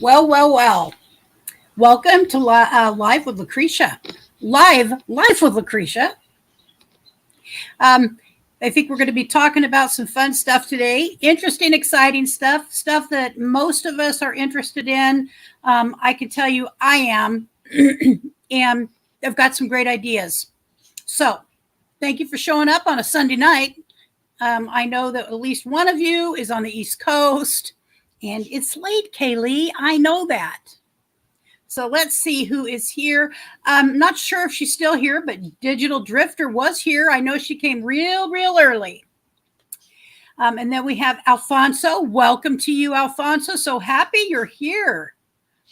Well, well, well. Welcome to Live with Lucretia. Live with Lucretia. I think we're going to be talking about some fun stuff today. Interesting, exciting stuff that most of us are interested in. I can tell you I am, and I've got some great ideas. So thank you for showing up on a Sunday night. I know that at least one of you is on the East Coast, and it's late, Kaylee. I know that. So let's see who is here. I'm not sure if she's still here, but Digital Drifter was here. I know she came real early. And then we have Alfonso. Welcome to you, Alfonso. So happy you're here.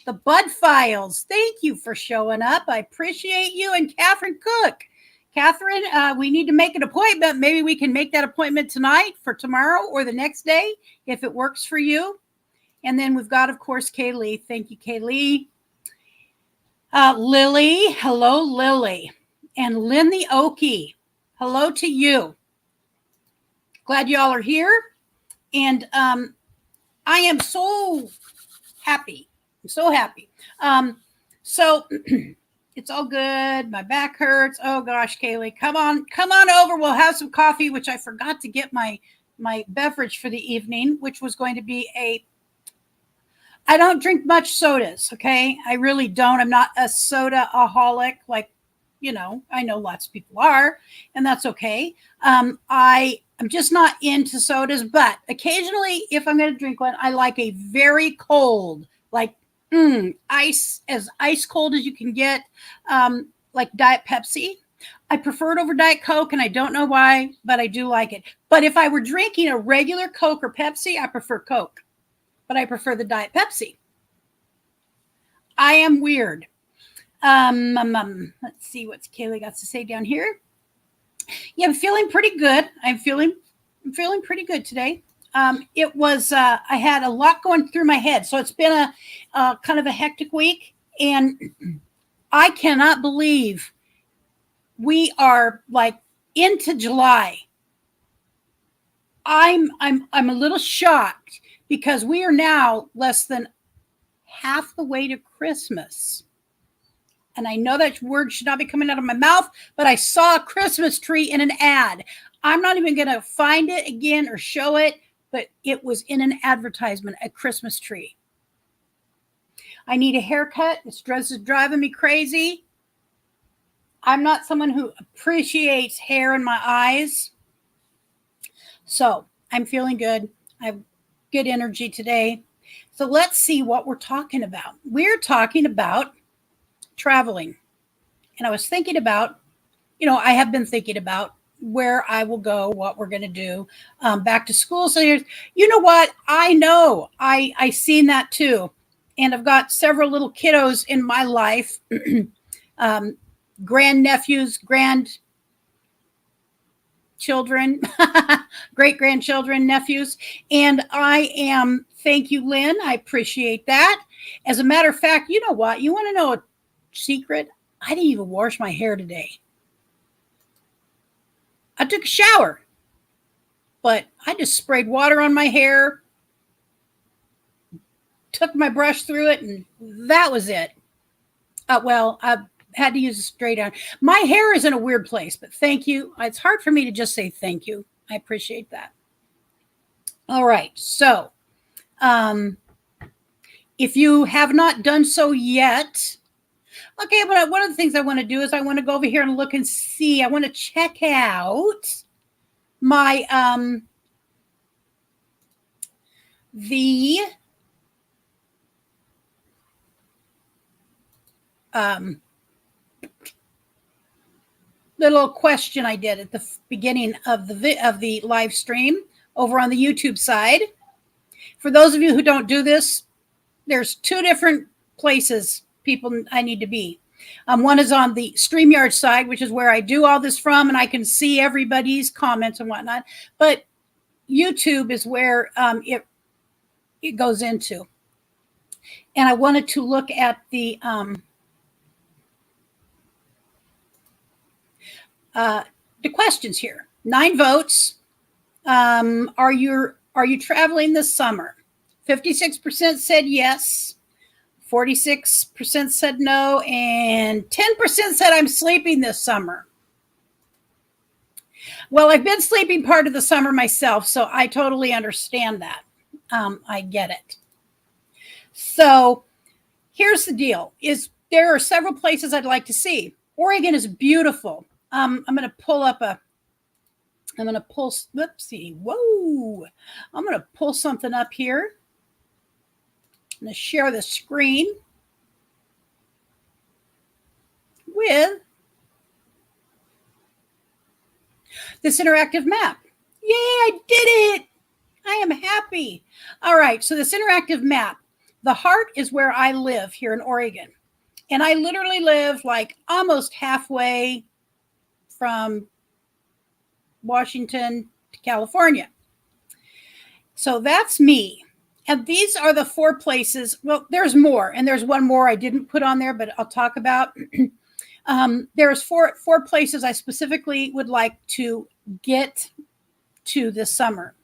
The Bud Files. Thank you for showing up. I appreciate you. And Catherine Cook. Catherine, we need to make an appointment. Maybe we can make that appointment tonight for tomorrow or the next day if it works for you. And then we've got, of course, Kaylee. Thank you, Kaylee. Lily, hello, Lily. And Lynn the Okie, hello to you. Glad y'all are here. And I am so happy. I'm so happy. So it's all good. My back hurts. Oh gosh, Kaylee, come on over. We'll have some coffee, which I forgot to get my beverage for the evening, which was going to be I don't drink much sodas, okay? I really don't. I'm not a soda-aholic like, I know lots of people are, and that's okay. I'm just not into sodas, but occasionally, if I'm going to drink one, I like a very cold, like ice cold as you can get, like Diet Pepsi. I prefer it over Diet Coke, and I don't know why, but I do like it. But if I were drinking a regular Coke or Pepsi, I prefer Coke. But I prefer the Diet Pepsi. I am weird. Let's see what Kaylee got to say down here. Yeah, I'm feeling pretty good. I'm feeling pretty good today. It was I had a lot going through my head, so it's been a kind of a hectic week, and I cannot believe we are like into July. I'm a little shocked. Because we are now less than half the way to Christmas. And I know that word should not be coming out of my mouth, but I saw a Christmas tree in an ad. I'm not even going to find it again or show it, but it was in an advertisement, a Christmas tree. I need a haircut. This dress is driving me crazy. I'm not someone who appreciates hair in my eyes. So I'm feeling good. I've good energy today. So let's see what we're talking about. We're talking about traveling. And I was thinking about, I have been thinking about where I will go, what we're going to do back to school. So you know what? I know I seen that too. And I've got several little kiddos in my life, grandnephews, grandchildren, great-grandchildren, nephews. And thank you, Lynn. I appreciate that. As a matter of fact, you know what? You want to know a secret? I didn't even wash my hair today. I took a shower, but I just sprayed water on my hair, took my brush through it, and that was it. I had to use a straight iron. My hair is in a weird place, but thank you. It's hard for me to just say thank you. I appreciate that. All right. So if you have not done so yet, okay, but one of the things I want to do is I want to go over here and look and see. I want to check out my little question I did at the beginning of the live stream over on the YouTube side. For those of you who don't do this, there's two different places I need to be. One is on the StreamYard side, which is where I do all this from, and I can see everybody's comments and whatnot. But YouTube is where it goes into. And I wanted to look at the questions here. 9 votes. Are you traveling this summer? 56% said yes. 46% said no, and 10% said I'm sleeping this summer. Well, I've been sleeping part of the summer myself, so I totally understand that. I get it. So here's the deal, is there are several places I'd like to see. Oregon is beautiful. I'm going to pull up whoopsie, whoa. I'm going to pull something up here. I'm going to share the screen with this interactive map. Yay, I did it. I am happy. All right, so this interactive map, the heart is where I live here in Oregon. And I literally live like almost halfway from Washington to California. So that's me. And these are the 4 places. Well, there's more, and there's one more I didn't put on there, but I'll talk about. There's four places I specifically would like to get to this summer.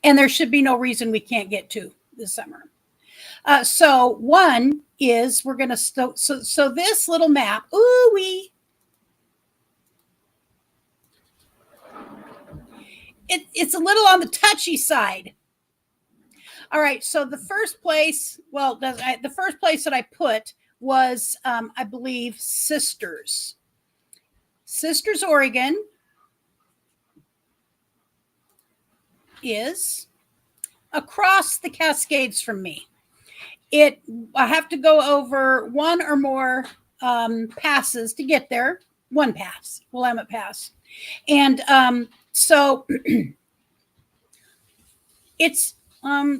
And there should be no reason we can't get to this summer. So one is we're going to, so this little map, it's a little on the touchy side. All right, so the first place, the first place that I put was, I believe, Sisters, Oregon is across the Cascades from me. I have to go over one or more passes to get there. One pass, Willamette Pass. And so it's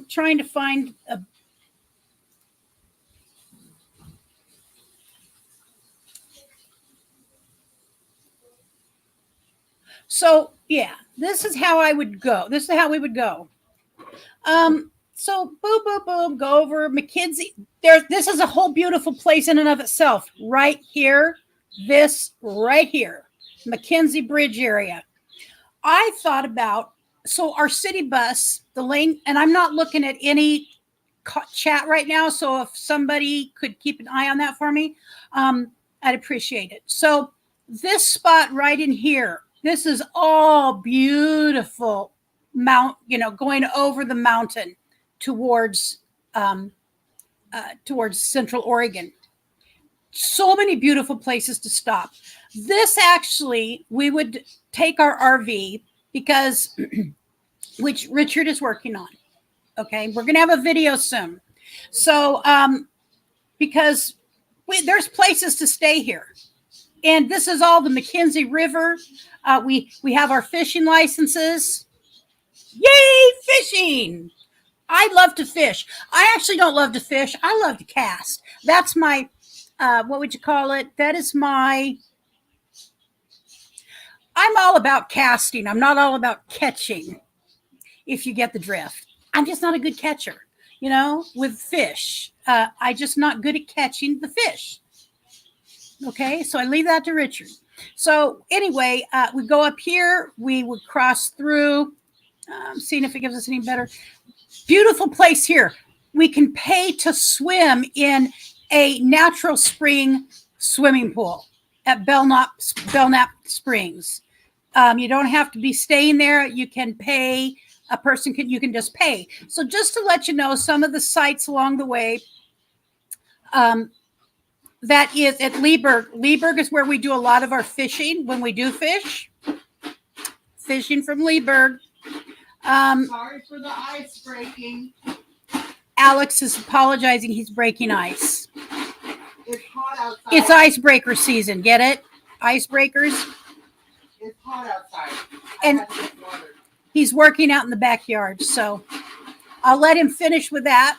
trying to find a so yeah, this is how I would go. This is how we would go. So boom, boom, boom, go over McKinsey. This is a whole beautiful place in and of itself. Right here, this right here, McKinsey Bridge area. I thought about, so our city bus, the lane, and I'm not looking at any chat right now, so if somebody could keep an eye on that for me, I'd appreciate it. So this spot right in here, this is all beautiful going over the mountain towards Central Oregon. So many beautiful places to stop. This actually, we would take our RV because, which Richard is working on. Okay, we're going to have a video soon. So, because there's places to stay here. And this is all the McKenzie River. We have our fishing licenses. Yay, fishing! I love to fish. I actually don't love to fish. I love to cast. That's my, what would you call it? That is my, I'm all about casting. I'm not all about catching, if you get the drift. I'm just not a good catcher, with fish. I'm just not good at catching the fish. Okay, so I leave that to Richard. So anyway, we go up here. We would cross through. Seeing if it gives us any better. Beautiful place here. We can pay to swim in a natural spring swimming pool at Belknap Springs. You don't have to be staying there. You can pay. You can just pay. So just to let you know, some of the sites along the way, that is at Leeburg. Leeburg is where we do a lot of our fishing when we do fish. Fishing from Leeburg. Sorry for the ice breaking. Alex is apologizing. He's breaking ice. It's hot outside. It's icebreaker season. Get it? Icebreakers. It's hot outside. And he's working out in the backyard. So I'll let him finish with that.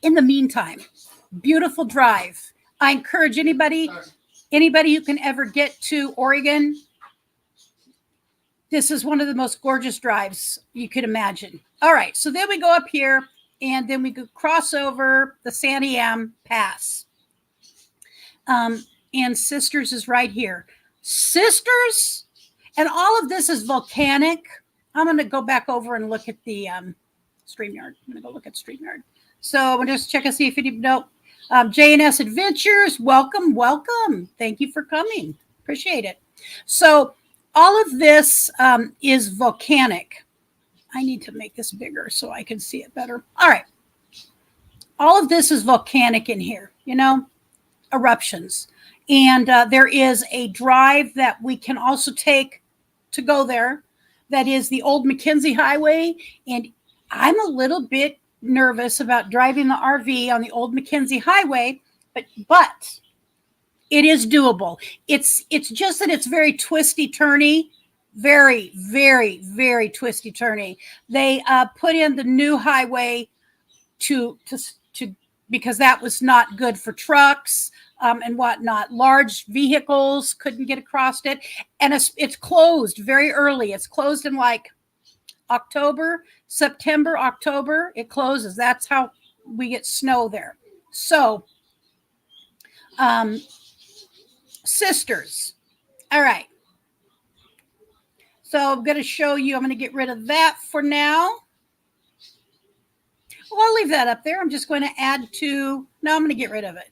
In the meantime, beautiful drive. I encourage anybody who can ever get to Oregon. This is one of the most gorgeous drives you could imagine. All right, so then we go up here, and then we go cross over the Santiam Pass. And Sisters is right here. Sisters, and all of this is volcanic. I'm going to go back over and look at the StreamYard. I'm going to go look at StreamYard. So I'm going to just check and see if you know. J&S Adventures, welcome, welcome. Thank you for coming. Appreciate it. So all of this is volcanic. I need to make this bigger so I can see it better. All right. All of this is volcanic in here, you know, eruptions. And there is a drive that we can also take to go there. That is the old McKenzie Highway. And I'm a little bit nervous about driving the RV on the old McKenzie Highway, but it is doable. It's just that it's very twisty turny, very, very, very twisty turny. They put in the new highway to because that was not good for trucks and whatnot. Large vehicles couldn't get across it, and it's closed very early. It's closed in like October, September, October. It closes. That's how we get snow there. So, sisters. All right. So I'm going to show you. I'm going to get rid of that for now. Well, I'll leave that up there. I'm just going to add to. No, I'm going to get rid of it.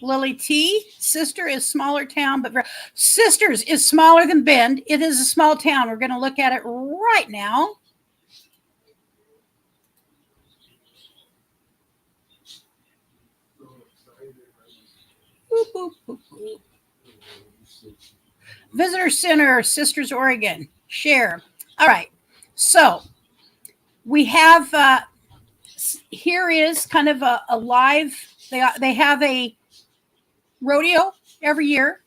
Lily T. Sister is smaller town, but Sisters is smaller than Bend. It is a small town. We're going to look at it right now. Boop, boop, boop, boop. Visitor Center, Sisters, Oregon. Share. All right. So we have here is kind of a live. They have a rodeo every year.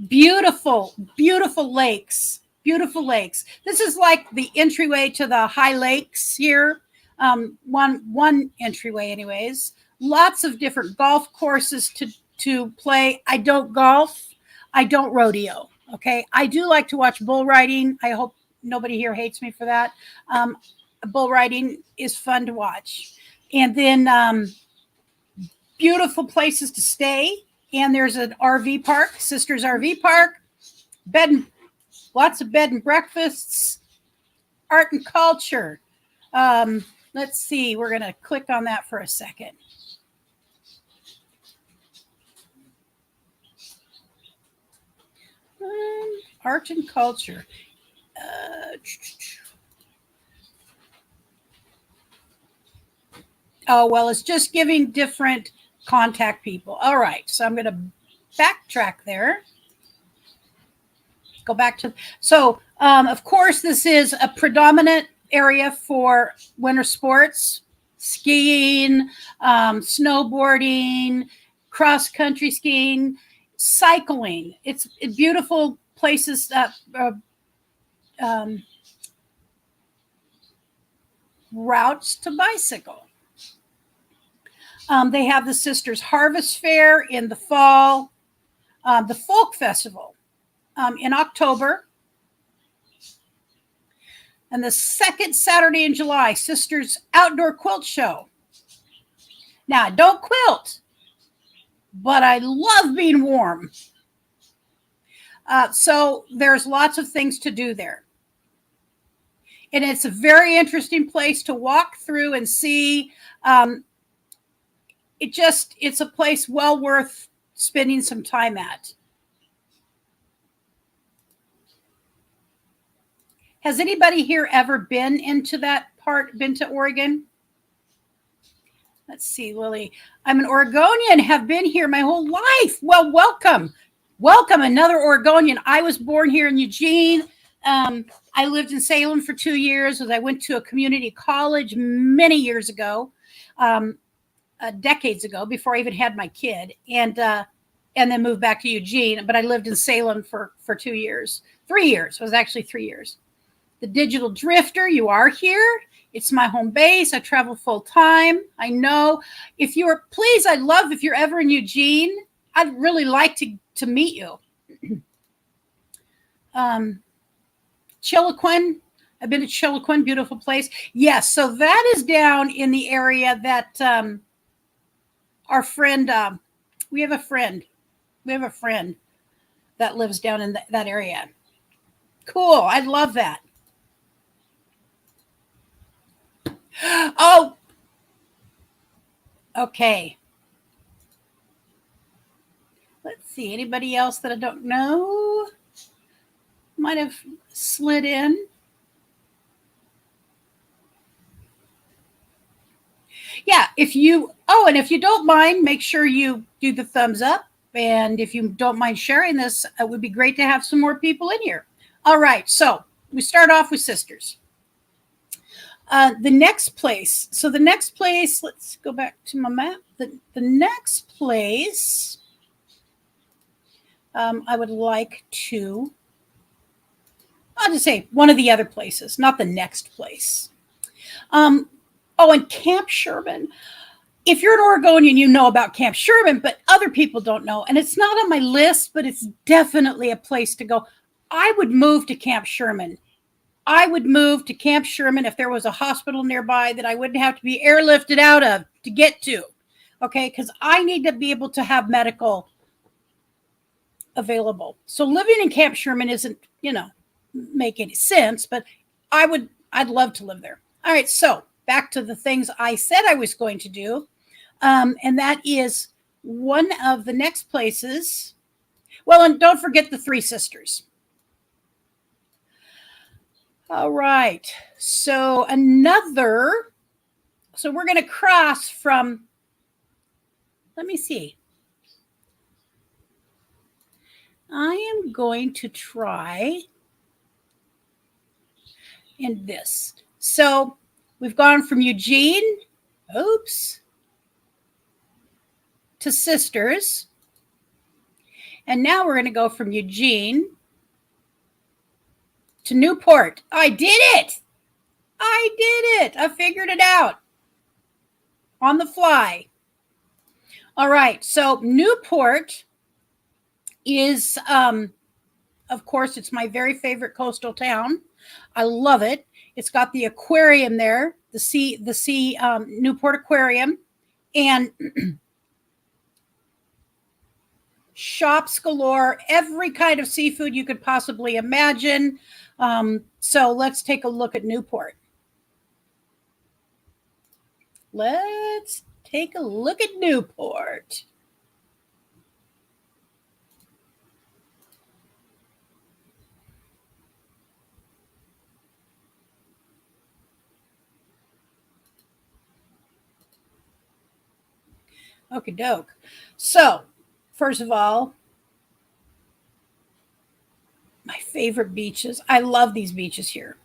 Beautiful, beautiful lakes. Beautiful lakes. This is like the entryway to the high lakes here. One entryway, anyways. Lots of different golf courses to play. I don't golf. I don't rodeo. Okay. I do like to watch bull riding. I hope nobody here hates me for that. Bull riding is fun to watch. And then beautiful places to stay. And there's an RV park, Sisters RV Park, lots of bed and breakfasts, art and culture. Let's see. We're going to click on that for a second. Art and culture. Oh, well, it's just giving different contact people. All right. So I'm going to backtrack there. Go back to, so of course, this is a predominant area for winter sports, skiing, snowboarding, cross-country skiing, cycling. It's beautiful places that routes to bicycle. They have the Sisters Harvest Fair in the fall, the Folk Festival in October, and the second Saturday in July, Sisters Outdoor Quilt Show. Now, I don't quilt, but I love being warm. So there's lots of things to do there. And it's a very interesting place to walk through and see. It's a place well worth spending some time at. Has anybody here ever been into that part, been to Oregon? Let's see, Lily. I'm an Oregonian, have been here my whole life. Well, welcome. Welcome, another Oregonian. I was born here in Eugene. I lived in Salem for 2 years as I went to a community college many years ago, decades ago, before I even had my kid, and then moved back to Eugene. But I lived in Salem for 2 years. 3 years. It was actually 3 years. The Digital Drifter, you are here. It's my home base. I travel full time. I know. If you are, please, I'd love if you're ever in Eugene. I'd really like to meet you. Chiloquin. I've been to Chiloquin, beautiful place. Yes, so that is down in the area that our friend, we have a friend that lives down in that area. Cool. I love that. Oh, okay. Let's see. Anybody else that I don't know might have slid in? Yeah, if you don't mind, make sure you do the thumbs up. And if you don't mind sharing this, it would be great to have some more people in here. All right, so we start off with sisters. The next place. So the next place, let's go back to my map. The next place I would like to, I'll just say one of the other places, not the next place. And Camp Sherman. If you're an Oregonian, you know about Camp Sherman, but other people don't know. And it's not on my list, but it's definitely a place to go. I would move to Camp Sherman. I would move to Camp Sherman if there was a hospital nearby that I wouldn't have to be airlifted out of to get to. Okay, because I need to be able to have medical available. So living in Camp Sherman isn't, make any sense, but I'd love to live there. All right, so back to the things I said I was going to do. And that is one of the next places. Well, and don't forget the Three Sisters. All right. So we're going to cross from, let me see. I am going to try in this. So we've gone from Eugene, to sisters. And now we're going to go from Eugene to Newport. I did it. I figured it out on the fly. All right. So Newport is, of course, it's my very favorite coastal town. I love it. It's got the aquarium there, the Newport Aquarium, and shops galore, every kind of seafood you could possibly imagine. So let's take a look at Newport. Let's take a look at Newport. Okie doke. So, first of all, my favorite beaches. I love these beaches here.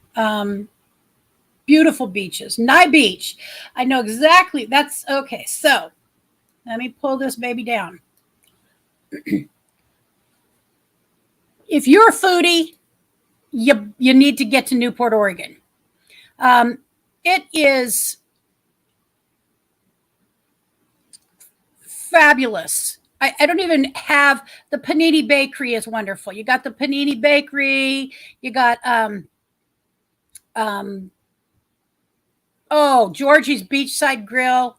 Beautiful beaches. Nye Beach. I know exactly. That's okay. So, let me pull this baby down. If you're a foodie, you need to get to Newport, Oregon. It is fabulous. I don't even have the Panini Bakery is wonderful. You got the Panini Bakery. You got Georgie's Beachside Grill.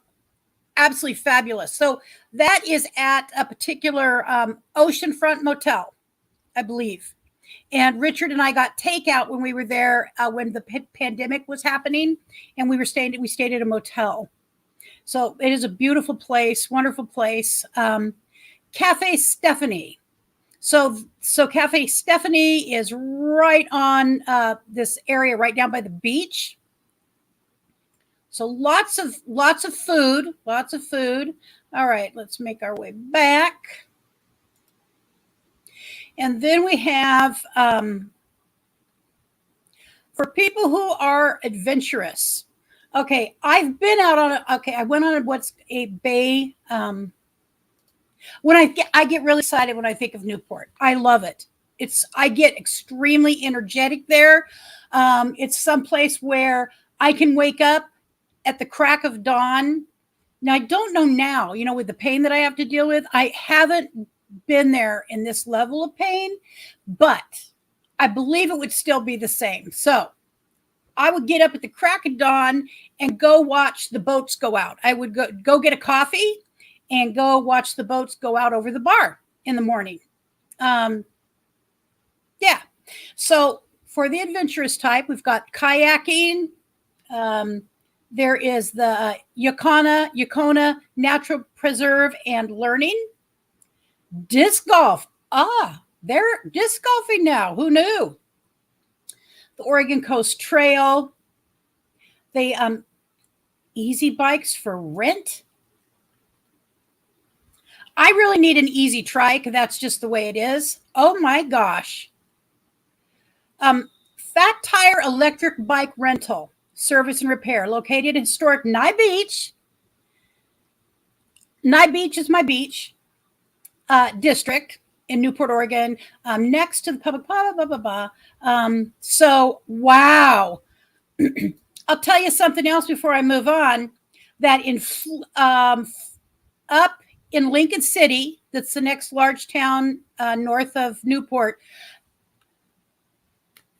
Absolutely fabulous. So that is at a particular oceanfront motel, I believe. And Richard and I got takeout when we were there when the pandemic was happening, and we stayed at a motel. So it is a beautiful place, wonderful place. Cafe Stephanie. So Cafe Stephanie is right on this area, right down by the beach. So lots of food. All right, let's make our way back. And then we have, for people who are adventurous. Okay, I've been out on I went on what's a bay. When I get really excited when I think of Newport. I love it. I get extremely energetic there. It's someplace where I can wake up at the crack of dawn. Now, I don't know now, with the pain that I have to deal with, I haven't been there in this level of pain, but I believe it would still be the same. So I would get up at the crack of dawn and go watch the boats go out. I would go get a coffee and go watch the boats go out over the bar in the morning. Yeah. So for the adventurous type, we've got kayaking. There is the Yacona Natural Preserve and Learning. Disc golf. They're disc golfing now. Who knew? The Oregon Coast Trail. They easy bikes for rent. I really need an easy trike. That's just the way it is. Oh my gosh. Fat Tire Electric Bike Rental, Service and Repair, located in historic Nye Beach. Nye Beach is my beach district in Newport, Oregon, next to the public, blah, blah, blah, blah, blah. So, wow. I'll tell you something else before I move on, that in up in Lincoln City, that's the next large town north of Newport,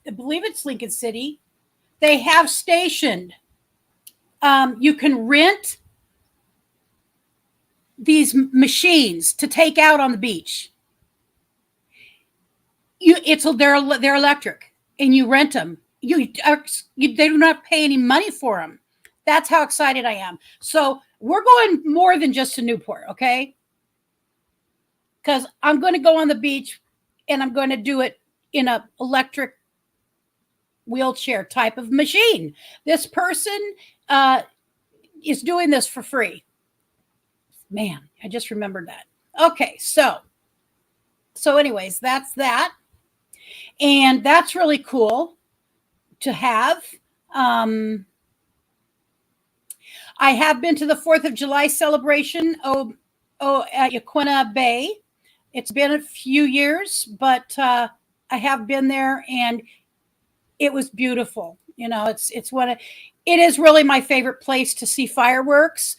I believe it's Lincoln City, they have stationed, you can rent these machines to take out on the beach. They're electric, and you rent them. They do not pay any money for them. That's how excited I am. So we're going more than just to Newport, okay? Because I'm going to go on the beach, and I'm going to do it in an electric wheelchair type of machine. This person is doing this for free. Man, I just remembered that. Okay, so anyways, that's that. And that's really cool to have. I have been to the 4th of July celebration at Yaquina Bay. It's been a few years, but I have been there, and it was beautiful. You know, it is really my favorite place to see fireworks.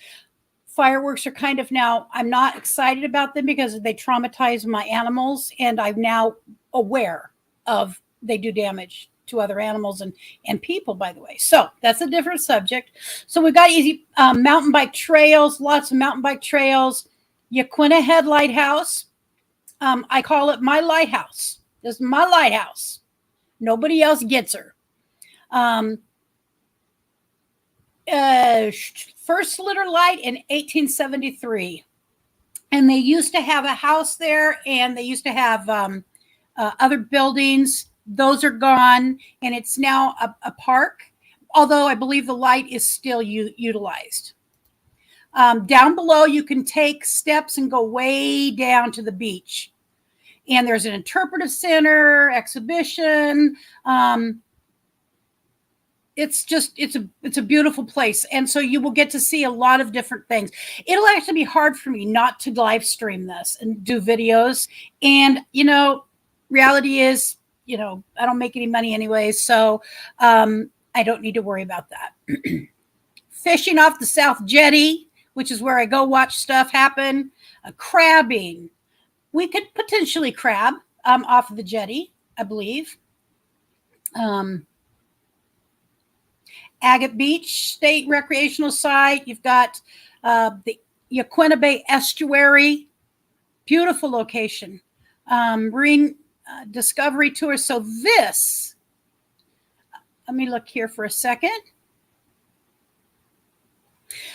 Fireworks are kind of now, I'm not excited about them because they traumatize my animals, and I'm now aware of they do damage to other animals and people, by the way. So that's a different subject. So we've got easy mountain bike trails, lots of mountain bike trails. Yaquina Head Lighthouse. I call it my lighthouse. This is my lighthouse. Nobody else gets her. First lit light in 1873. And they used to have a house there, and they used to have other buildings. Those are gone, and it's now a park, although I believe the light is still utilized. Down below, you can take steps and go way down to the beach. And there's an interpretive center, exhibition. It's a beautiful place. And so you will get to see a lot of different things. It'll actually be hard for me not to live stream this and do videos. And, you know, reality is, you know, I don't make any money anyway. So I don't need to worry about that. Fishing off the South Jetty, which is where I go watch stuff happen. Crabbing. We could potentially crab off of the jetty, I believe. Agate Beach State Recreational Site. You've got the Yaquina Bay Estuary. Beautiful location. Marine Discovery Tour. So this, let me look here for a second.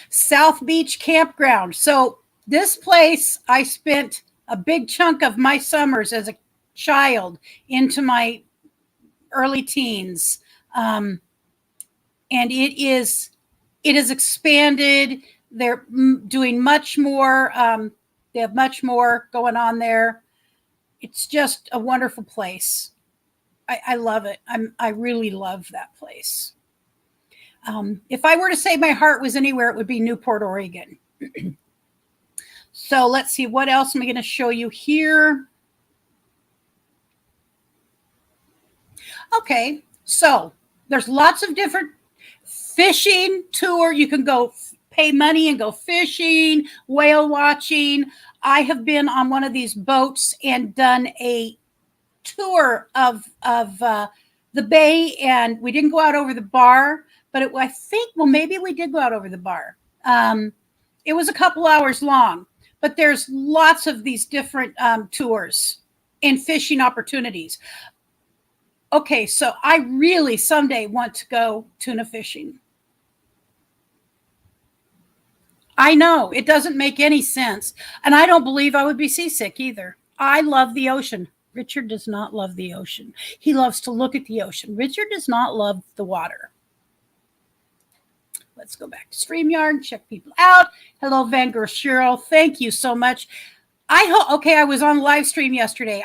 South Beach Campground. So this place, I spent a big chunk of my summers as a child into my early teens. And it is expanded. They're doing much more. They have much more going on there. It's just a wonderful place. I love it. I really love that place. If I were to say my heart was anywhere, it would be Newport, Oregon. So let's see, what else am I going to show you here? Okay, so there's lots of different fishing tour. You can go pay money and go fishing, whale watching. I have been on one of these boats and done a tour of the bay, and we didn't go out over the bar, but I think, well, maybe we did go out over the bar. It was a couple hours long, but there's lots of these different tours and fishing opportunities. Okay, so I really someday want to go tuna fishing. I know it doesn't make any sense. And I don't believe I would be seasick either. I love the ocean. Richard does not love the ocean. He loves to look at the ocean. Richard does not love the water. Let's go back to StreamYard, check people out. Hello, Van Cheryl. Thank you so much. I was on live stream yesterday.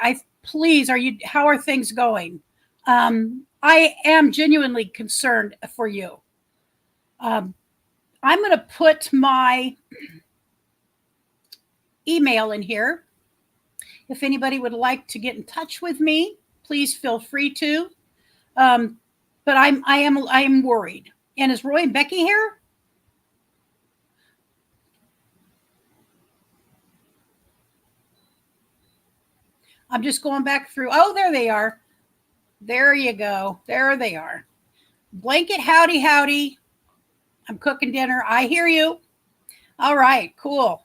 How are things going? I am genuinely concerned for you. I'm going to put my email in here. If anybody would like to get in touch with me, please feel free to. But I am worried. And is Roy and Becky here? I'm just going back through. Oh, there they are. There you go. There they are. Blanket, howdy, howdy. I'm cooking dinner. I hear you. All right, cool.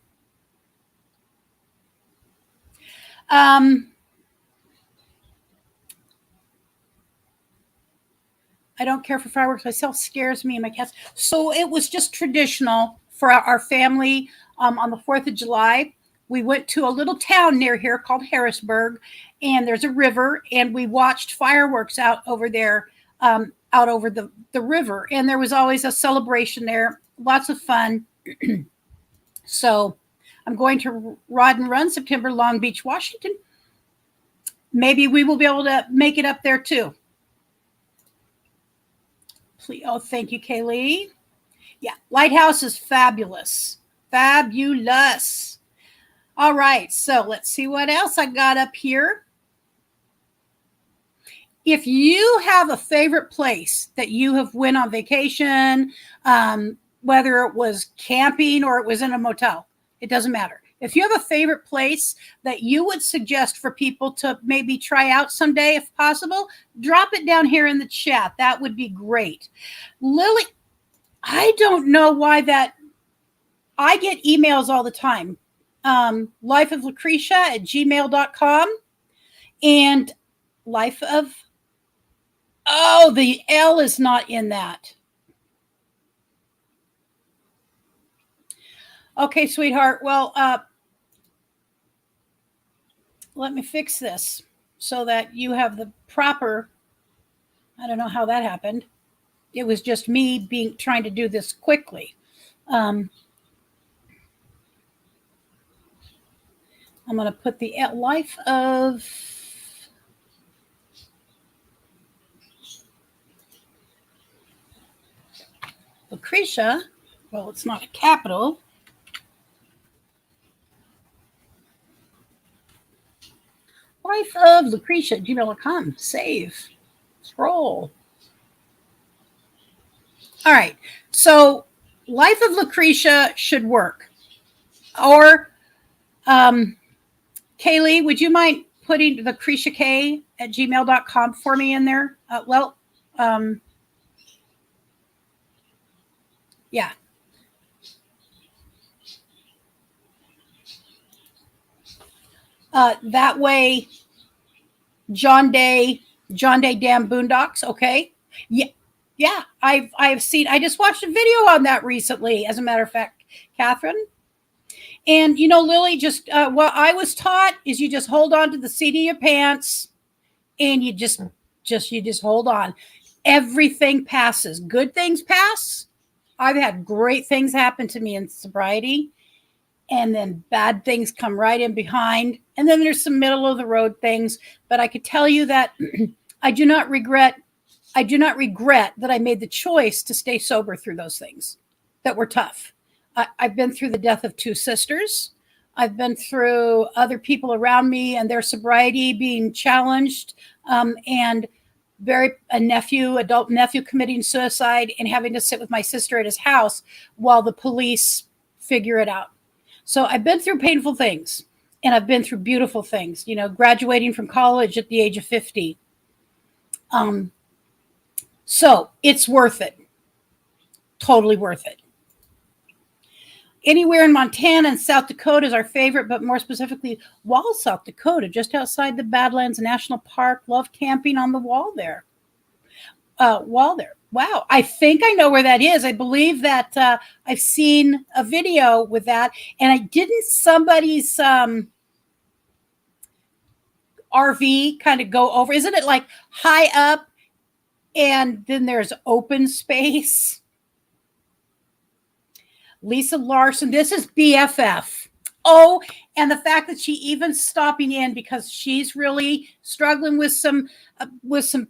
I don't care for fireworks myself. Scares me and my cats. So it was just traditional for our family on the 4th of July. We went to a little town near here called Harrisburg, and there's a river, and we watched fireworks out over there, out over the river. And there was always a celebration there. Lots of fun. So I'm going to Rod and Run, September, Long Beach, Washington. Maybe we will be able to make it up there too. Please. Oh, thank you, Kaylee. Yeah, Lighthouse is fabulous. Fabulous. All right, so let's see what else I got up here. If you have a favorite place that you have went on vacation, whether it was camping or it was in a motel, it doesn't matter. If you have a favorite place that you would suggest for people to maybe try out someday, if possible, drop it down here in the chat. That would be great. Lily, I don't know why I get emails all the time. lifeoflucretia@gmail.com and the L is not in that. Okay, sweetheart. Well, let me fix this so that you have the proper, I don't know how that happened. It was just me trying to do this quickly. I'm going to put the Life of Lucretia. Well, it's not a capital. Life of Lucretia, gmail.com. Save. Scroll. All right. So Life of Lucretia should work. Or Kaylee, would you mind putting lucretiak@gmail.com for me in there? Yeah. That way, John Day Dam Boondocks. Okay. Yeah. I've seen. I just watched a video on that recently. As a matter of fact, Catherine. And Lily, just what I was taught is you just hold on to the seat of your pants, and you just hold on. Everything passes. Good things pass. I've had great things happen to me in sobriety. And then bad things come right in behind. And then there's some middle of the road things. But I could tell you that I do not regret that I made the choice to stay sober through those things that were tough. I've been through the death of 2 sisters. I've been through other people around me and their sobriety being challenged, and adult nephew committing suicide and having to sit with my sister at his house while the police figure it out. So I've been through painful things, and I've been through beautiful things, graduating from college at the age of 50. So it's worth it. Totally worth it. Anywhere in Montana and South Dakota is our favorite, but more specifically, Wall, South Dakota, just outside the Badlands National Park. Love camping on the wall there. Wow. I think I know where that is. I believe that I've seen a video with that. And I didn't somebody's RV kind of go over? Isn't it like high up and then there's open space? Lisa Larson, this is BFF. Oh, and the fact that she even stopping in because she's really struggling with some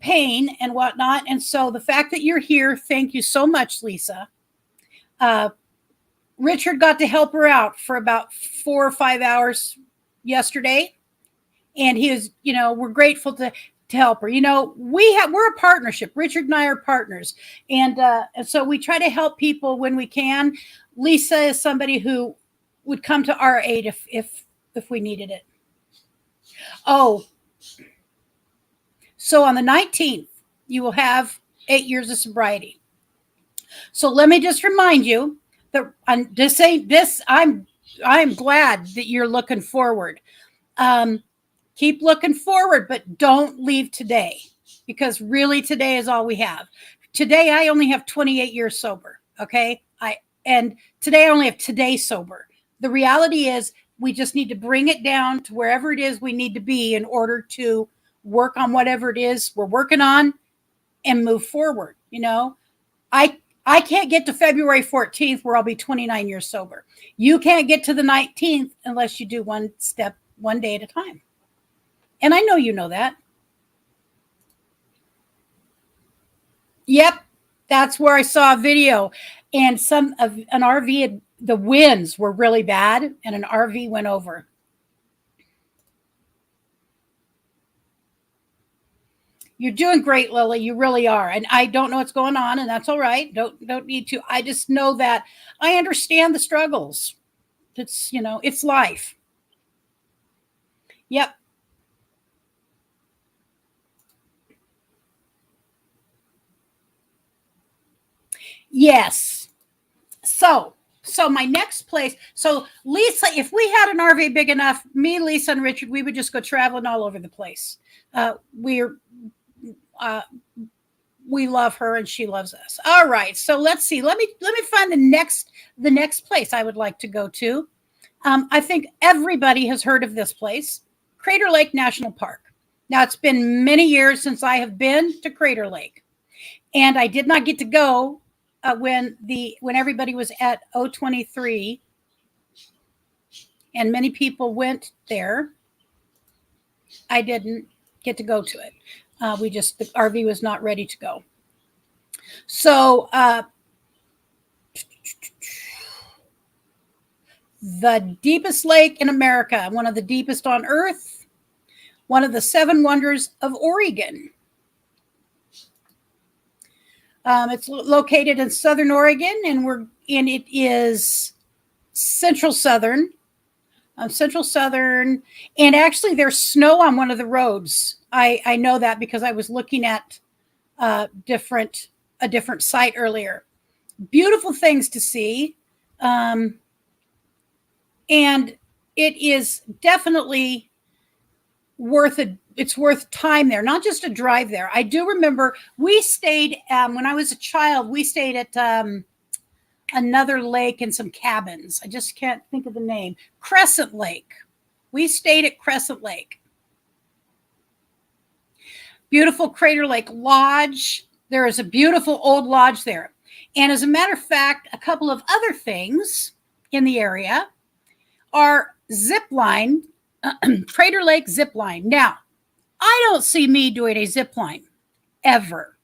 pain and whatnot. And so the fact that you're here, thank you so much, Lisa. Richard got to help her out for about 4 or 5 hours yesterday. And he is, we're grateful to help her. We're a partnership. Richard and I are partners. And so we try to help people when we can. Lisa is somebody who would come to our aid if we needed it. Oh, so on the 19th, you will have 8 years of sobriety. So let me just remind you that I'm just saying this. I'm glad that you're looking forward. Keep looking forward, but don't leave today, because really today is all we have. Today, I only have 28 years sober. Okay. And today I only have today sober. The reality is we just need to bring it down to wherever it is we need to be in order to work on whatever it is we're working on and move forward. I can't get to February 14th where I'll be 29 years sober. You can't get to the 19th unless you do one step, one day at a time. And I know you know that. Yep. That's where I saw a video, and an RV, the winds were really bad and an RV went over. You're doing great, Lily. You really are. And I don't know what's going on, and that's all right. Don't need to. I just know that I understand the struggles. It's, it's life. Yep. Yes. So my next place. So Lisa, if we had an RV big enough, me, Lisa, and Richard, we would just go traveling all over the place. We love her and she loves us. All right. So let's see. Let me find the next place I would like to go to. I think everybody has heard of this place, Crater Lake National Park. Now, it's been many years since I have been to Crater Lake, and I did not get to go when everybody was at 2023, and many people went there. I didn't get to go to it. The RV was not ready to go. So the deepest lake in America, one of the deepest on Earth, one of the 7 wonders of Oregon. It's located in Southern Oregon, and it is Central Southern, and actually there's snow on one of the roads. I know that because I was looking at a different site earlier. Beautiful things to see, and it is definitely worth time there, not just a drive there. I do remember we stayed when I was a child. We stayed at another lake and some cabins. I just can't think of the name. Crescent Lake. We stayed at Crescent Lake. Beautiful Crater Lake Lodge. There is a beautiful old lodge there. And as a matter of fact, a couple of other things in the area are zip line, Crater Lake zip line. Now, I don't see me doing a zip line ever.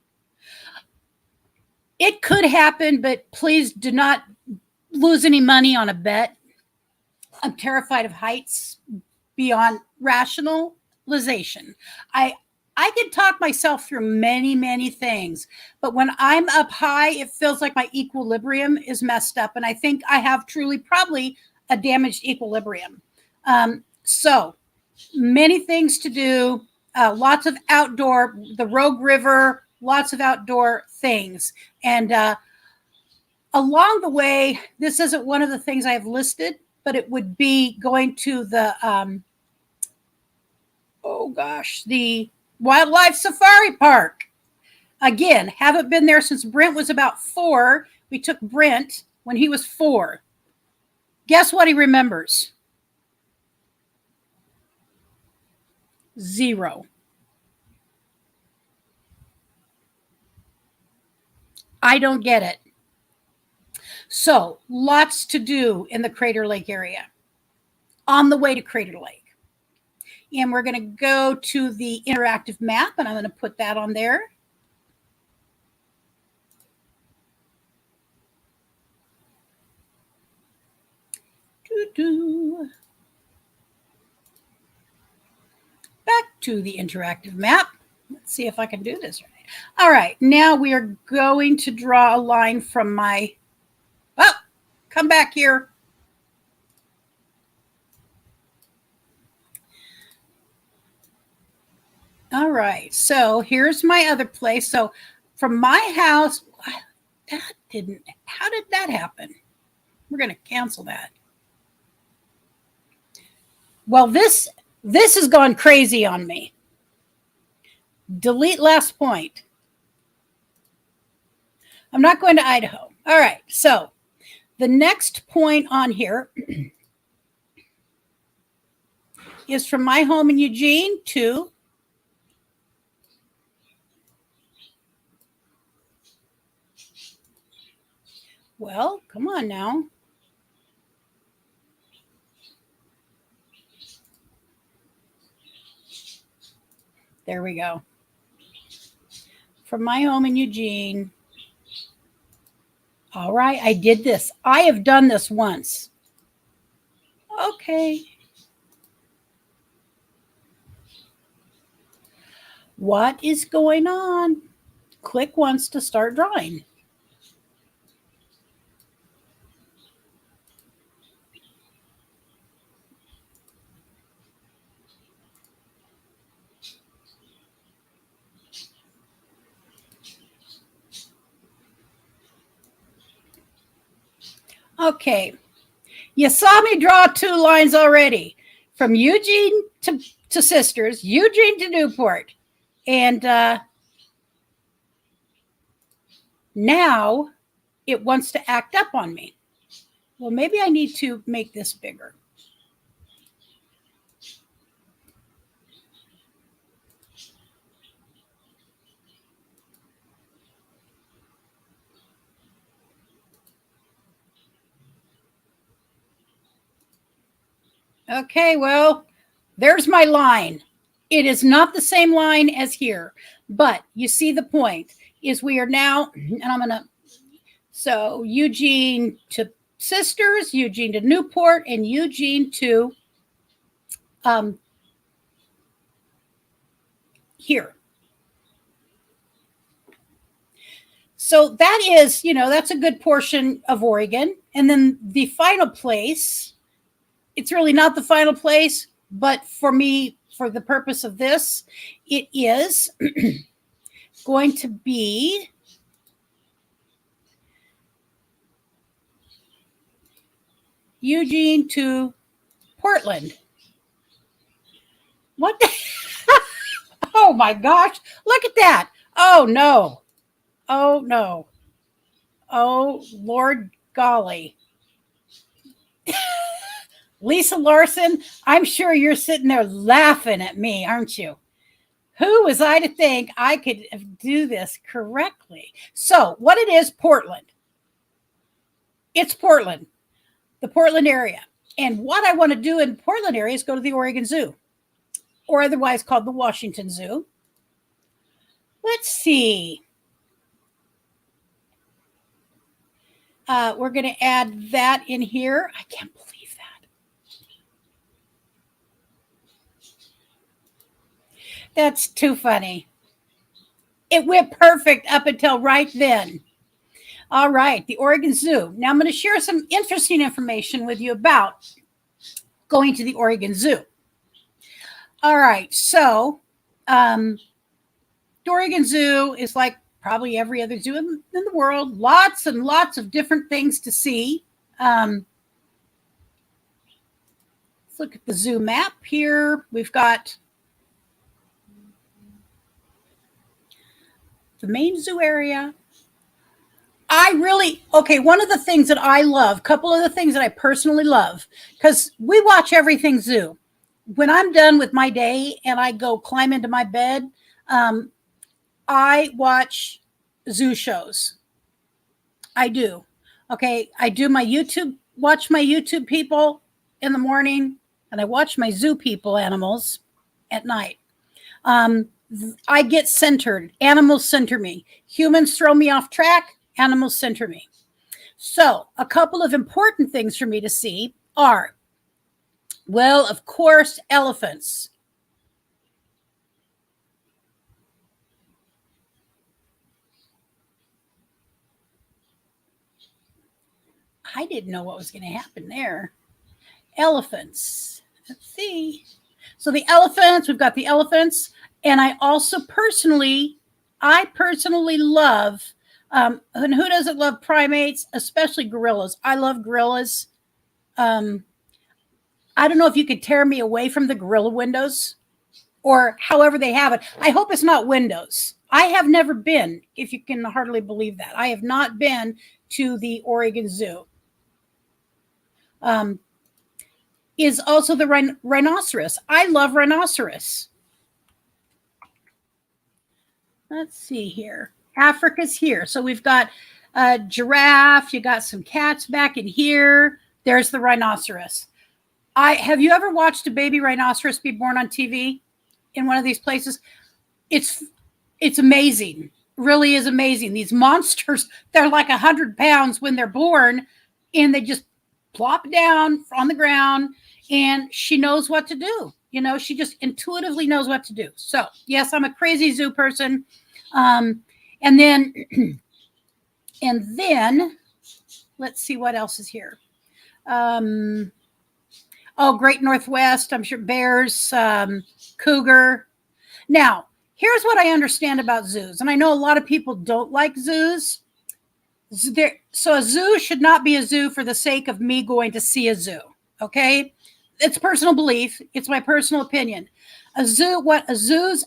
It could happen, but please do not lose any money on a bet. I'm terrified of heights beyond rationalization. I can talk myself through many, many things, but when I'm up high, it feels like my equilibrium is messed up. And I think I have truly probably a damaged equilibrium. So many things to do, lots of outdoor, the Rogue River, lots of outdoor things. And along the way, this isn't one of the things I have listed, but it would be going to the, the Wildlife Safari Park. Again, haven't been there since Brent was about 4. We took Brent when he was 4. Guess what he remembers? 0. I don't get it. So lots to do in the Crater Lake area on the way to Crater Lake. And we're going to go to the interactive map, and I'm going to put that on there. Back to the interactive map. Let's see if I can do this right. All right, now we are going to draw a line from my, oh, come back here. All right, so here's my other place. So from my house, how did that happen? We're going to cancel that. Well, this has gone crazy on me. Delete last point. I'm not going to Idaho. All right, so the next point on here is from my home in Eugene to well, come on now. There we go. From my home in Eugene. All right, I did this. I have done this once. Okay. What is going on? Click once to start drawing. Okay, you saw me draw 2 lines already, from Eugene to Sisters, Eugene to Newport, and now it wants to act up on me. Well, maybe I need to make this bigger. Okay, well, there's my line. It is not the same line as here, but you see the point is we are now, and I'm going to, so Eugene to Sisters, Eugene to Newport, and Eugene to here. So that is, that's a good portion of Oregon. And then the final place, it's really not the final place, but for me, for the purpose of this, it is going to be Eugene to Portland. What the? Oh my gosh, look at that. Oh no. Oh no. Oh Lord golly. Lisa Larson, I'm sure you're sitting there laughing at me, aren't you? Who was I to think I could do this correctly? So what it is, Portland. It's Portland, the Portland area. And what I want to do in Portland area is go to the Oregon Zoo, or otherwise called the Washington Zoo. Let's see. We're going to add that in here. I can't believe that. That's too funny. It went perfect up until right then. All right, the Oregon Zoo. Now I'm going to share some interesting information with you about going to the Oregon Zoo. All right, so the Oregon Zoo is like probably every other zoo in the world. Lots and lots of different things to see. Let's look at the zoo map here. We've got the main zoo area. One of the things that I love, couple of the things that I personally love, because we watch everything zoo. When I'm done with my day and I go climb into my bed, I watch zoo shows. I do. Okay. I do watch my YouTube people in the morning, and I watch my zoo people animals at night. I get centered. Animals center me. Humans throw me off track. Animals center me. So a couple of important things for me to see are, well, of course, elephants. I didn't know what was going to happen there. Elephants. Let's see. So the elephants, we've got the elephants. And I personally love, and who doesn't love primates, especially gorillas? I love gorillas. I don't know if you could tear me away from the gorilla windows or however they have it. I hope it's not windows. I have never been, if you can hardly believe that. I have not been to the Oregon Zoo. Is also the rhinoceros. I love rhinoceros. Let's see here. Africa's here. So we've got a giraffe. You got some cats back in here. There's the rhinoceros. Have you ever watched a baby rhinoceros be born on TV in one of these places? It's amazing. Really is amazing. These monsters, they're like 100 pounds when they're born, and they just plop down on the ground, and she knows what to do. She just intuitively knows what to do. So yes, I'm a crazy zoo person. And then let's see what else is here. Great Northwest, I'm sure bears, cougar. Now, here's what I understand about zoos. And I know a lot of people don't like zoos. So a zoo should not be a zoo for the sake of me going to see a zoo. Okay. It's personal belief. It's my personal opinion. What a zoo's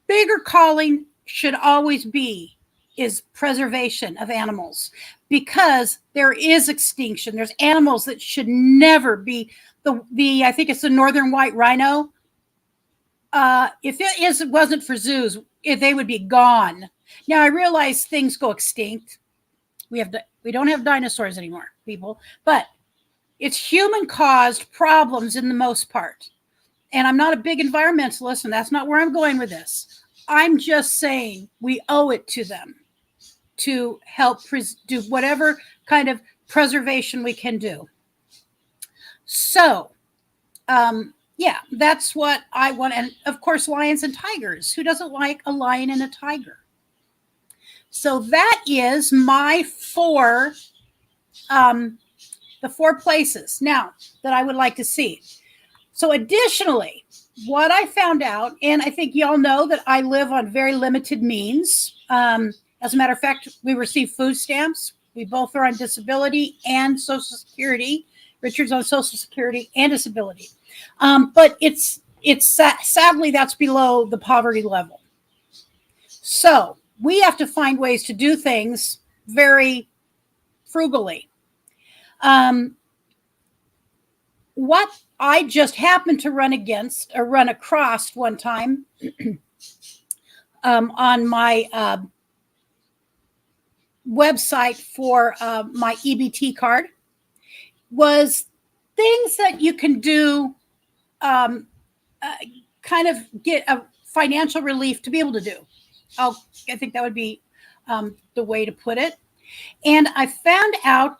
bigger calling should always be is preservation of animals, because there is extinction. There's animals that should never be. I think it's the northern white rhino. If it wasn't for zoos, they would be gone. Now I realize things go extinct. We don't have dinosaurs anymore, people, but it's human-caused problems in the most part. And I'm not a big environmentalist, and that's not where I'm going with this. I'm just saying we owe it to them to help do whatever kind of preservation we can do. So, that's what I want. And of course, lions and tigers. Who doesn't like a lion and a tiger? So that is my the 4 places now that I would like to see. So additionally, what I found out, and I think y'all know that I live on very limited means. As a matter of fact, we receive food stamps. We both are on disability and Social Security. Richard's on Social Security and disability. But it's sadly, that's below the poverty level. So we have to find ways to do things very frugally. What I just happened to run across one time on my website for my EBT card was things that you can do, kind of get a financial relief to be able to do. I think that would be the way to put it. And I found out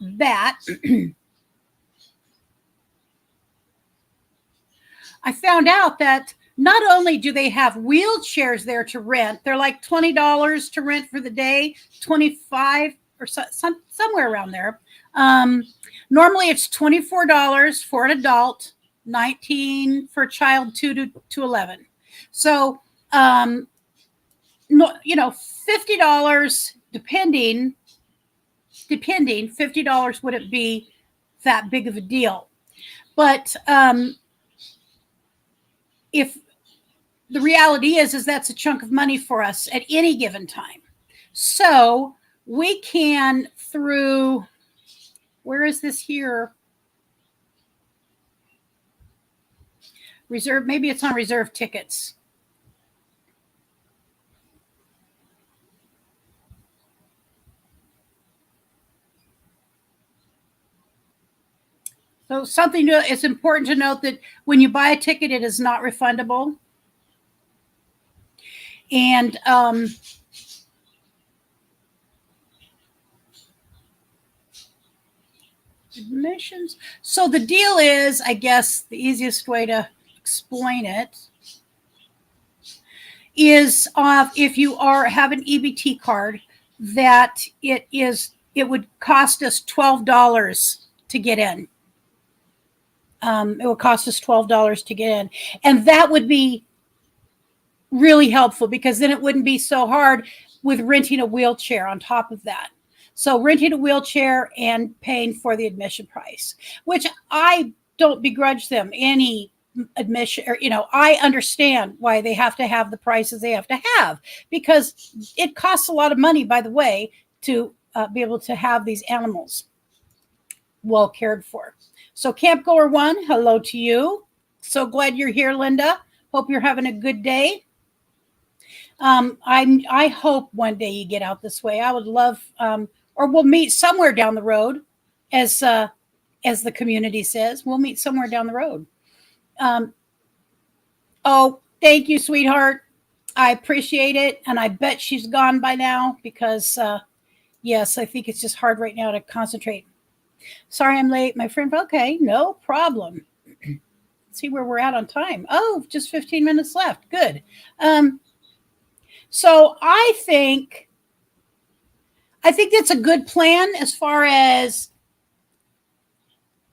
that not only do they have wheelchairs there to rent, they're like $20 to rent for the day, $25 or somewhere around there. Normally it's $24 for an adult, $19 for a child 2 to 11. So no, $50 depending, $50 wouldn't be that big of a deal. But if the reality is that's a chunk of money for us at any given time. So we can, through, where is this here? Reserve, maybe it's on reserve tickets. So it's important to note that when you buy a ticket, it is not refundable. And admissions. So the deal is, I guess the easiest way to explain it is if you have an EBT card, that it would cost us $12 to get in. It would cost us $12 to get in. And that would be really helpful, because then it wouldn't be so hard with renting a wheelchair on top of that. So renting a wheelchair and paying for the admission price, which I don't begrudge them any admission, or, I understand why they have to have the prices they have to have, because it costs a lot of money, by the way, to be able to have these animals well cared for. So Camp Goer 1, hello to you. So glad you're here, Linda. Hope you're having a good day. I hope one day you get out this way. I would love, or we'll meet somewhere down the road, as the community says. We'll meet somewhere down the road. Oh, thank you, sweetheart. I appreciate it, and I bet she's gone by now, because yes, I think it's just hard right now to concentrate. Sorry I'm late, my friend. Okay, no problem. Let's see where we're at on time. Oh, just 15 minutes left. Good. So I think that's a good plan, as far as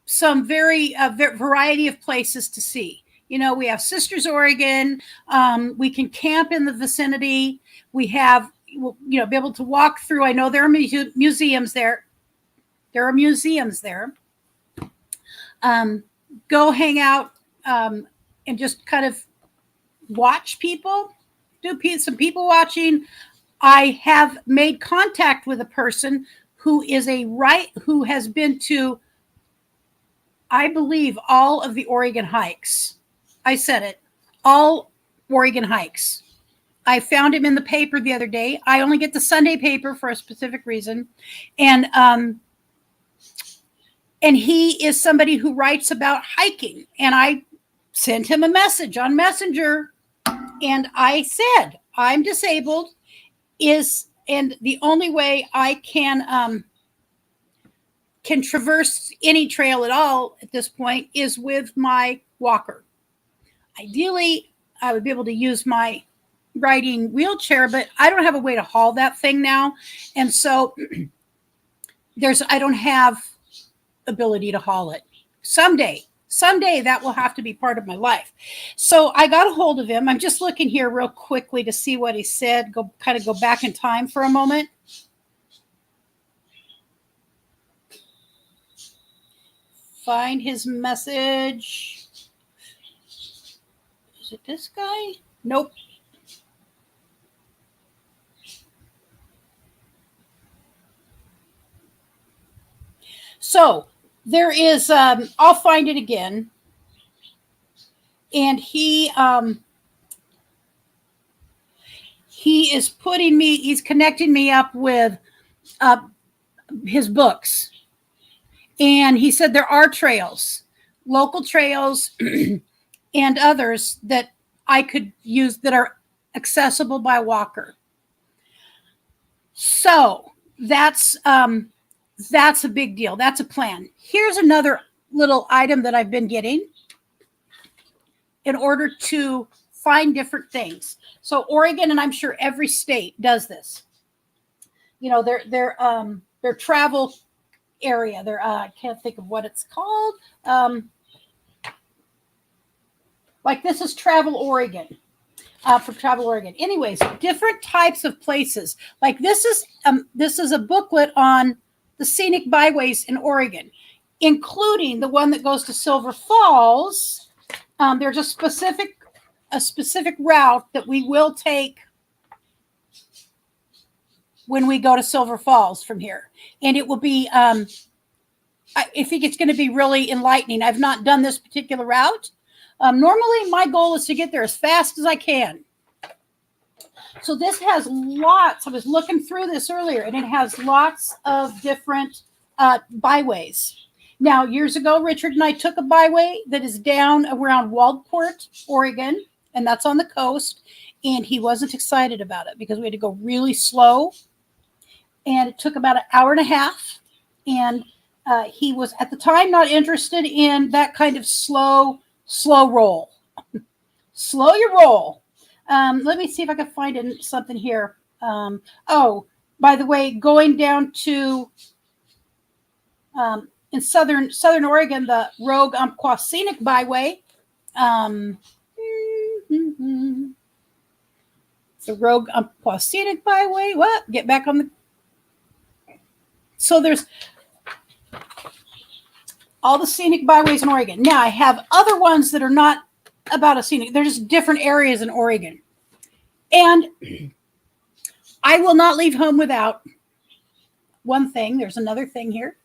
some very variety of places to see. We have Sisters, Oregon. We can camp in the vicinity. We have, be able to walk through. I know there are museums there. There are museums there. Go hang out and just kind of watch people. Do some people watching. I have made contact with a person who has been to, I believe, all of the Oregon hikes. I said it, all Oregon hikes. I found him in the paper the other day. I only get the Sunday paper for a specific reason. And he is somebody who writes about hiking. And I sent him a message on Messenger. And I said, I'm disabled, and the only way I can traverse any trail at all at this point is with my walker. Ideally, I would be able to use my riding wheelchair, but I don't have a way to haul that thing now. And so I don't have ability to haul it. Someday that will have to be part of my life. So I got a hold of him. I'm just looking here real quickly to see what he said. Go back in time for a moment. Find his message. Is it this guy? Nope. So there is, I'll find it again. And he is he's connecting me up with his books. And he said there are trails, local trails and others that I could use that are accessible by walker. So that's a big deal. That's a plan. Here's another little item that I've been getting in order to find different things. So Oregon, and I'm sure every state does this. Their travel area. I can't think of what it's called. Like this is Travel Oregon. for Travel Oregon. Anyways, different types of places. Like this is a booklet on the scenic byways in Oregon, including the one that goes to Silver Falls. There's a specific route that we will take when we go to Silver Falls from here. And it will be, I think it's going to be really enlightening. I've not done this particular route. Normally my goal is to get there as fast as I can. So this has lots, I was looking through this earlier, and it has lots of different byways. Now, years ago, Richard and I took a byway that is down around Waldport, Oregon, and that's on the coast. And he wasn't excited about it because we had to go really slow. And it took about an hour and a half. And he was at the time not interested in that kind of slow roll. Slow your roll. Let me see if I can find something here. Oh, by the way, going down to in southern Oregon, the Rogue Umpqua Scenic Byway. The Rogue Umpqua Scenic Byway. What? Get back on the. So there's all the scenic byways in Oregon. Now I have other ones that are not about a scenic. They're just different areas in Oregon. And I will not leave home without one thing. There's another thing here.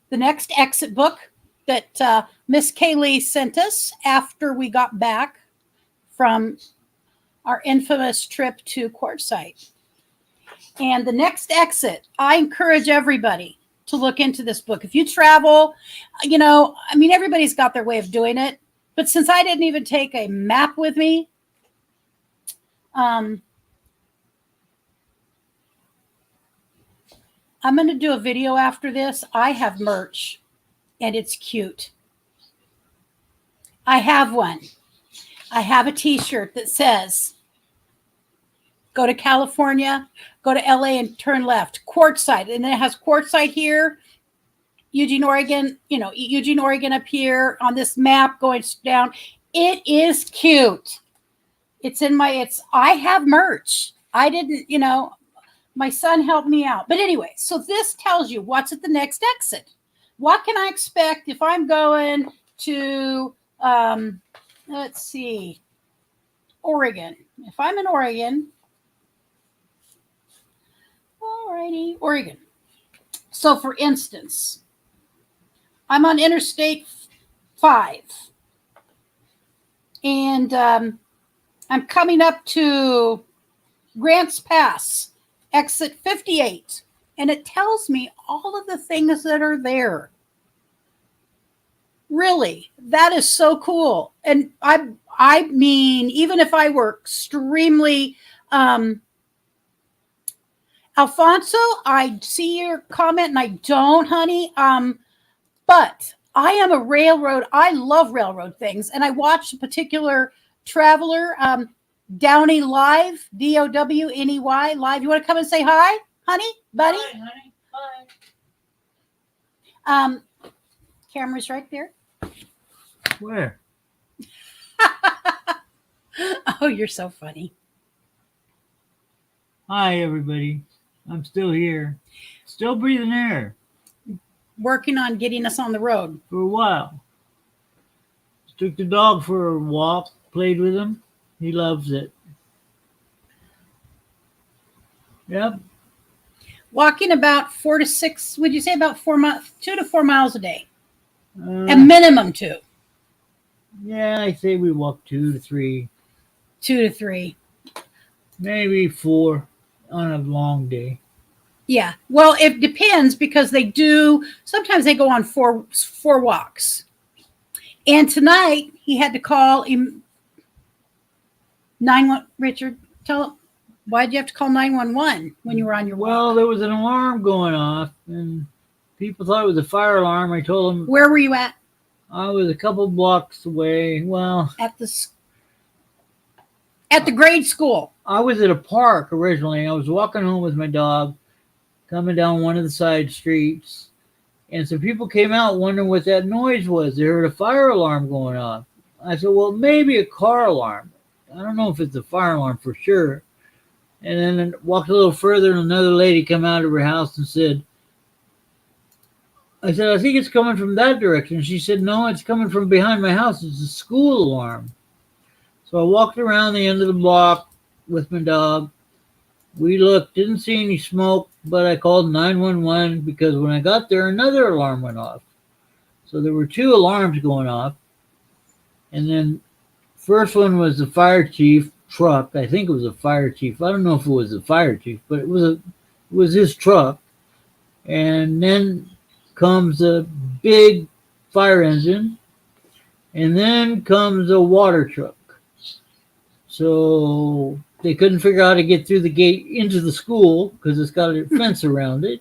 The next exit book that Miss Kaylee sent us after we got back from our infamous trip to Quartzsite. And the next exit, I encourage everybody to look into this book. If you travel, everybody's got their way of doing it. But since I didn't even take a map with me, I'm going to do a video after this. I have merch, and it's cute. I have one. I have a t-shirt that says, go to California, go to LA and turn left, Quartzsite. And then it has Quartzsite here, Eugene, Oregon, Eugene, Oregon up here on this map going down. It is cute. I have merch. I didn't, my son helped me out. But anyway, so this tells you what's at the next exit. What can I expect if I'm going to, let's see, Oregon. If I'm in Oregon, alrighty, Oregon. So for instance, I'm on Interstate 5. And I'm coming up to Grants Pass, exit 58. And it tells me all of the things that are there. Really, that is so cool. And I mean, even if I were extremely, Alfonso, I see your comment and I don't, honey. But I am a railroad. I love railroad things. And I watched a particular traveler, Downey Live, Downey Live. You want to come and say hi, honey, buddy? Hi, honey. Hi. Camera's right there. Where? Oh, you're so funny. Hi, everybody. I'm still here. Still breathing air. Working on getting us on the road. For a while. Took the dog for a walk. Played with him. He loves it. Yep. Walking about 4 to 6, would you say about 4 miles, 2 to 4 miles a day? A minimum 2. Yeah, I say we walk 2 to 3. 2 to 3. Maybe 4 on a long day. Yeah. Well, it depends because sometimes they go on four walks. And tonight he had to call him 911. Richard, tell him, why'd you have to call 911 when you were on your walk? Well, there was an alarm going off and people thought it was a fire alarm. I told them. Where were you at? I was a couple blocks away. Well, At the grade school. I was at a park originally. I was walking home with my dog, coming down one of the side streets, And so people came out wondering what that noise was. They heard a fire alarm going off. I said, well, maybe a car alarm. I don't know if it's a fire alarm for sure. And then walked a little further, and another lady came out of her house and said, I said, I think it's coming from that direction. She said, no, it's coming from behind my house. It's a school alarm. So I walked around the end of the block with my dog. We looked, didn't see any smoke, but I called 911 because when I got there, another alarm went off. So there were 2 alarms going off. And then first one was the fire chief truck. I think it was a fire chief. I don't know if it was the fire chief, but it was his truck. And then comes a big fire engine, and then comes a water truck. So they couldn't figure out how to get through the gate into the school because it's got a fence around it.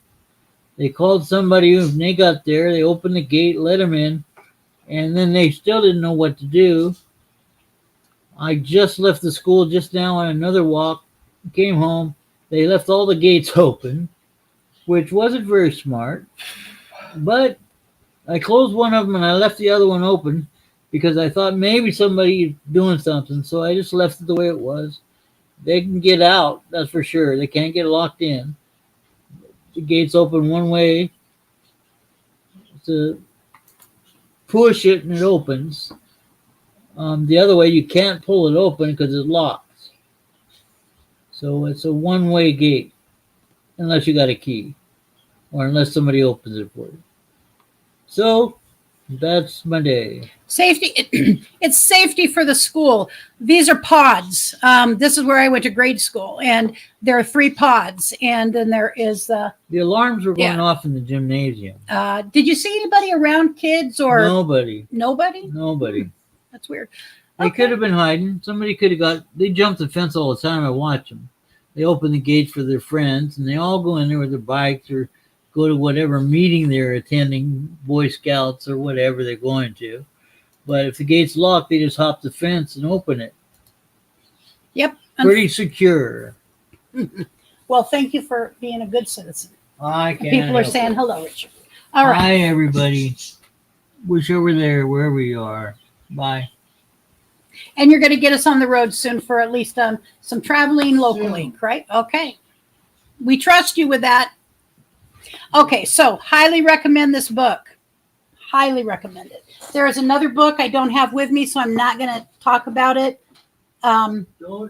They called somebody, and they got there. They opened the gate, let them in, and then they still didn't know what to do. I just left the school just now on another walk, came home. They left all the gates open, which wasn't very smart. But I closed one of them and I left the other one open because I thought maybe somebody doing something. So I just left it the way it was. They can get out, that's for sure. They can't get locked in. The gate's open one way. To push it and it opens. The other way you can't pull it open because it locks. So it's a one-way gate unless you got a key. Or unless somebody opens it for you. So that's my day. Safety. It's safety for the school. These are pods. This is where I went to grade school, and there are 3 pods, and then there is the alarms were going off in the gymnasium. Did you see anybody around, kids or nobody? Nobody. That's weird. They could have been hiding. Somebody could have they jumped the fence all the time. I watch them. They open the gates for their friends, and they all go in there with their bikes or go to whatever meeting they're attending, Boy Scouts or whatever they're going to. But if the gate's locked, they just hop the fence and open it. Yep. Pretty secure. Well, thank you for being a good citizen. I can't. People are saying hello, Richard. All right. Hi, everybody. Wish over there, wherever you are. Bye. And you're going to get us on the road soon for at least some traveling locally, right? Okay. We trust you with that. Okay, so highly recommend this book. Highly recommend it. There is another book I don't have with me, so I'm not going to talk about it. Don't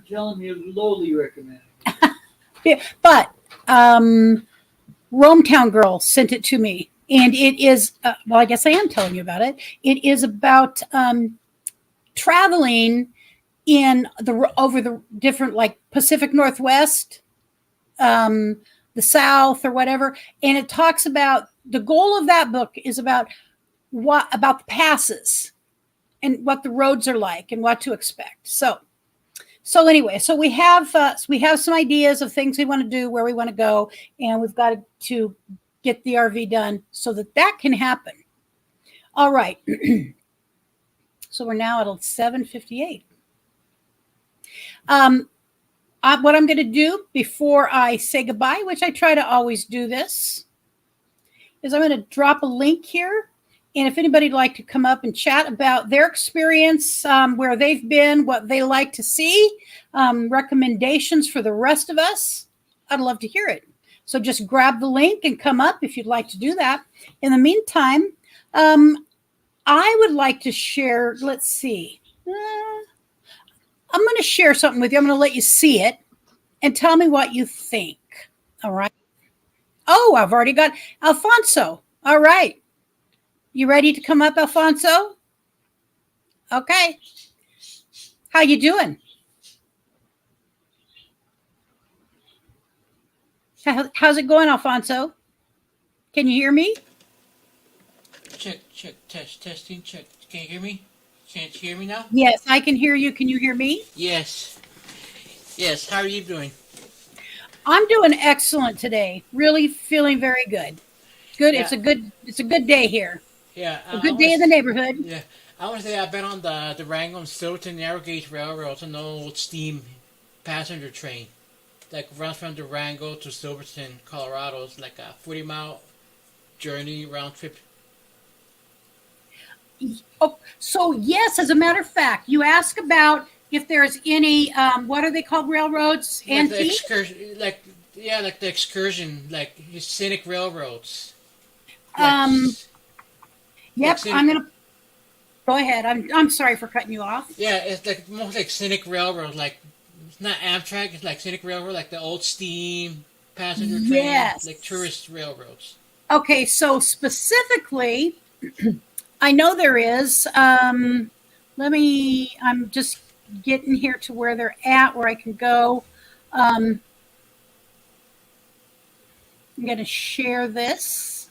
tell them you lowly recommend it. But Rometown Girl sent it to me, and it is, well, I guess I am telling you about it. It is about traveling over the different, like Pacific Northwest, the South or whatever. And it talks about, the goal of that book is about the passes and what the roads are like and what to expect. So anyway, so we have some ideas of things we want to do, where we want to go, and we've got to get the RV done so that can happen. All right. So we're now at 7:58. What I'm going to do before I say goodbye, which I try to always do this, is I'm going to drop a link here. And if anybody'd like to come up and chat about their experience, where they've been, what they like to see, recommendations for the rest of us, I'd love to hear it. So just grab the link and come up if you'd like to do that. In the meantime, I would like to share, let's see. I'm going to share something with you. I'm going to let you see it and tell me what you think. All right. Oh, I've already got Alfonso. All right. You ready to come up, Alfonso? Okay. How you doing? How's it going, Alfonso? Can you hear me? Check, testing, check. Can you hear me? Can't you hear me now? Yes, I can hear you. Can you hear me? Yes. Yes, how are you doing? I'm doing excellent today. Really feeling very good. Good. Yeah. It's a good day here. Yeah. A good day in the neighborhood. Yeah. I want to say I've been on the Durango and Silverton Narrow Gauge Railroad. It's an old steam passenger train that runs from Durango to Silverton, Colorado. It's like a 40-mile journey round trip? Oh, so yes, as a matter of fact, you ask about if there's any, what are they called, railroads? Like the Antique? excursion, like the excursion, like scenic railroads. Um, yep, scenic, I'm gonna go ahead. I'm sorry for cutting you off. yeah, it's like more like scenic railroad, like it's not Amtrak, it's like scenic railroad, like the old steam passenger train, Yes. like tourist railroads. Okay, so specifically, I know there is. I'm just getting here to where they're at, where I can go. I'm going to share this.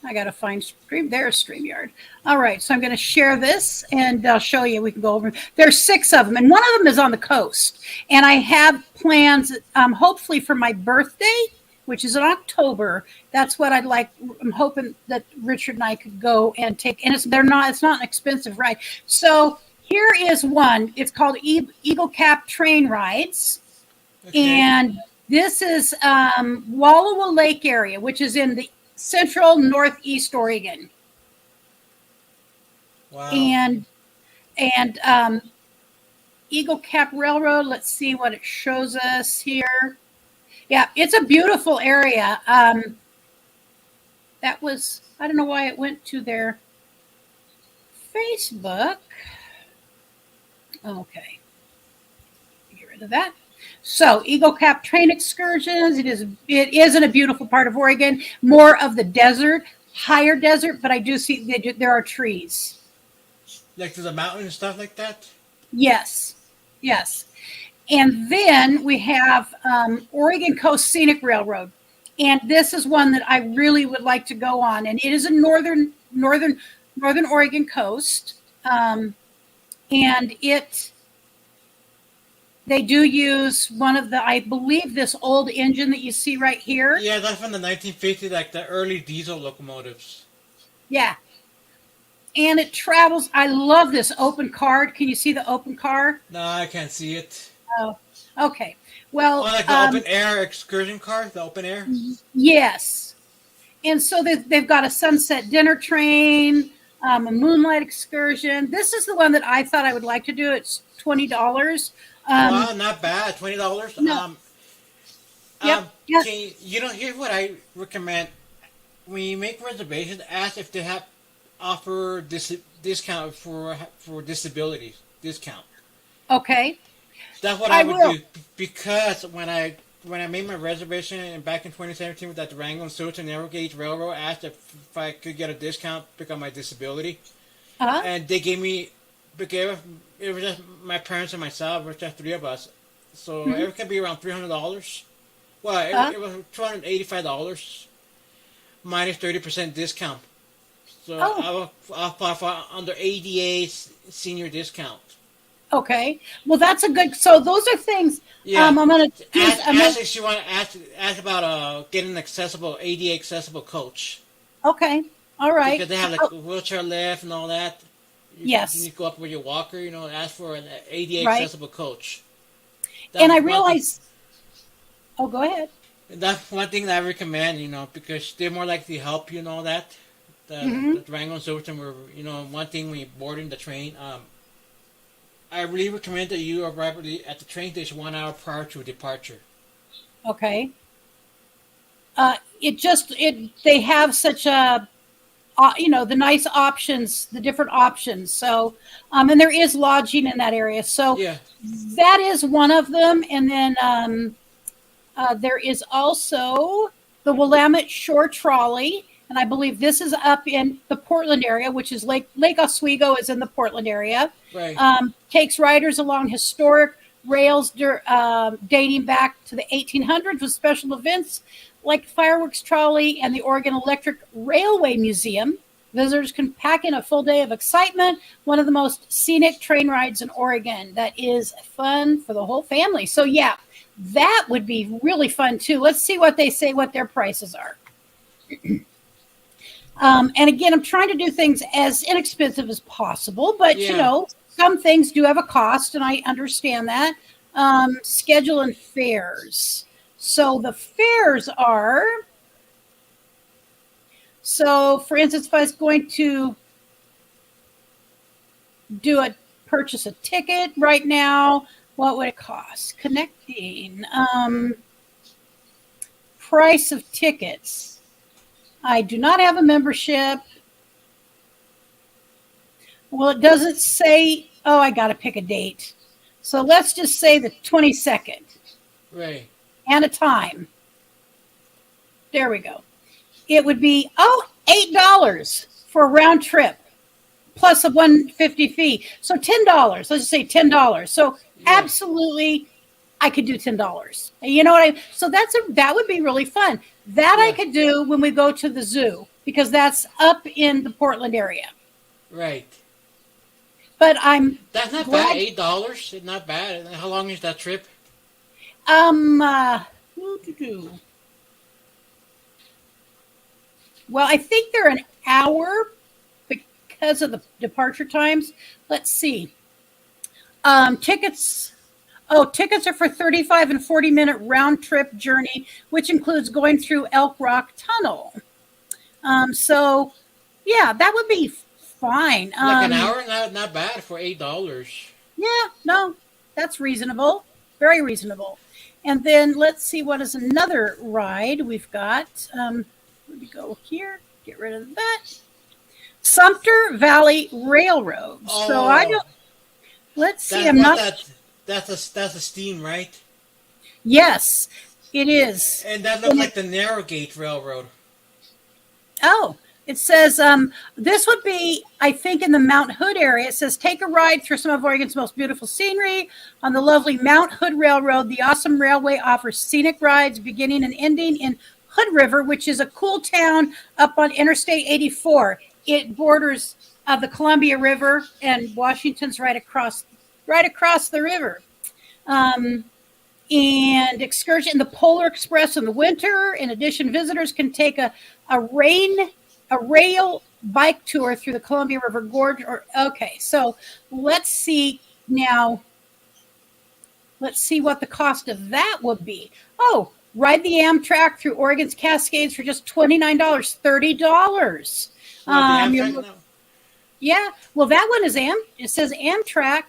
I got to find there's StreamYard. All right, so I'm going to share this and I'll show you. We can go over. There's 6 of them, and one of them is on the coast. And I have plans, hopefully for my birthday, which is in October. That's what I'd like. I'm hoping that Richard and I could go and take. And it's not an expensive ride. So here is one. It's called Eagle Cap Train Rides, and this is Wallowa Lake area, which is in the central northeast Oregon. Wow. And Eagle Cap Railroad. Let's see what it shows us here. Yeah, it's a beautiful area. That was, I don't know why it went to their Facebook. Okay. Get rid of that. So Eagle Cap train excursions. It is in a beautiful part of Oregon, more of the desert, higher desert, but I do see there are trees. Like to the mountain and stuff like that? Yes. Yes. And then we have Oregon Coast Scenic Railroad. And this is one that I really would like to go on. And it is a northern Oregon coast. And they do use one of the, I believe, this old engine that you see right here. Yeah, that's from the 1950s, like the early diesel locomotives. Yeah. And it travels. I love this open car. Can you see the open car? No, I can't see it. Oh, okay. Well, like the open air excursion car, the open air? Yes. And so they've got a sunset dinner train, a moonlight excursion. This is the one that I thought I would like to do. It's $20. Wow, not bad. $20. No. Yep. Here's what I recommend. When you make reservations, ask if they have offer discount for disabilities discount. Okay. That's what I would do, because when I made my reservation back in 2017 with that Durango and Silverton Narrow Gauge Railroad, I asked if I could get a discount because of my disability, and they gave me. Because it was just my parents and myself. It was just 3 of us, so it could be around $300. Well, it was $285 minus 30% discount. So I'll apply for under ADA senior discount. Okay. Well, that's a good. So those are things. Yeah. I'm gonna ask if you want to ask about getting an accessible ADA accessible coach. Okay. All right. Because they have like wheelchair lift and all that. Yes. You need to go up with your walker. Ask for an ADA accessible coach. And I realize. Oh, go ahead. That's one thing that I recommend. Because they're more likely to help you and all that. The Durango and Silverton were, one thing when you're boarding the train. I really recommend that you arrive at the train station 1 hour prior to departure. Okay. They have such a, the nice options, the different options. So, and there is lodging in that area. So that is one of them. And then there is also the Willamette Shore Trolley. And I believe this is up in the Portland area, which is Lake Oswego is in the Portland area. Right. Takes riders along historic rails dating back to the 1800s with special events like fireworks trolley and the Oregon Electric Railway Museum. Visitors can pack in a full day of excitement. One of the most scenic train rides in Oregon. That is fun for the whole family. So yeah, that would be really fun too. Let's see what they say, what their prices are. And again, I'm trying to do things as inexpensive as possible, but some things do have a cost, and I understand that. Schedule and fares. So the fares are So, for instance, if I was going to purchase a ticket right now, what would it cost? Connecting. Price of tickets. I do not have a membership. Well, it doesn't say, oh, I got to pick a date. So let's just say the 22nd. Right. And a time. There we go. It would be, $8 for a round trip plus a $150 fee. So $10. Let's just say $10. So absolutely, I could do $10. You know what so that would be really fun. That I could do when we go to the zoo because that's up in the Portland area. Right. But that's not bad. $8. It's not bad. How long is that trip? Well, I think they're an hour because of the departure times. Let's see. Tickets are for 35 and 40-minute round trip journey, which includes going through Elk Rock Tunnel. So, yeah, that would be fine. Like an hour, not bad for $8. Yeah, no, that's reasonable. Very reasonable. And then let's see what is another ride we've got. Let me go here. Get rid of that. Sumter Valley Railroad. Oh, so I don't. Let's see. That's a steam, right? Yes, it is. And that looks like the narrow gauge railroad. Oh, it says this would be, I think, in the Mount Hood area. It says take a ride through some of Oregon's most beautiful scenery on the lovely Mount Hood Railroad. The awesome railway offers scenic rides beginning and ending in Hood River, which is a cool town up on Interstate 84. It borders the Columbia River, and Washington's right across the river. And excursion in the Polar Express in the winter. In addition, visitors can take a rail bike tour through the Columbia River Gorge. Okay, so let's see now. Let's see what the cost of that would be. Oh, ride the Amtrak through Oregon's Cascades for just $29, $30. Yeah, well, that one is it says Amtrak,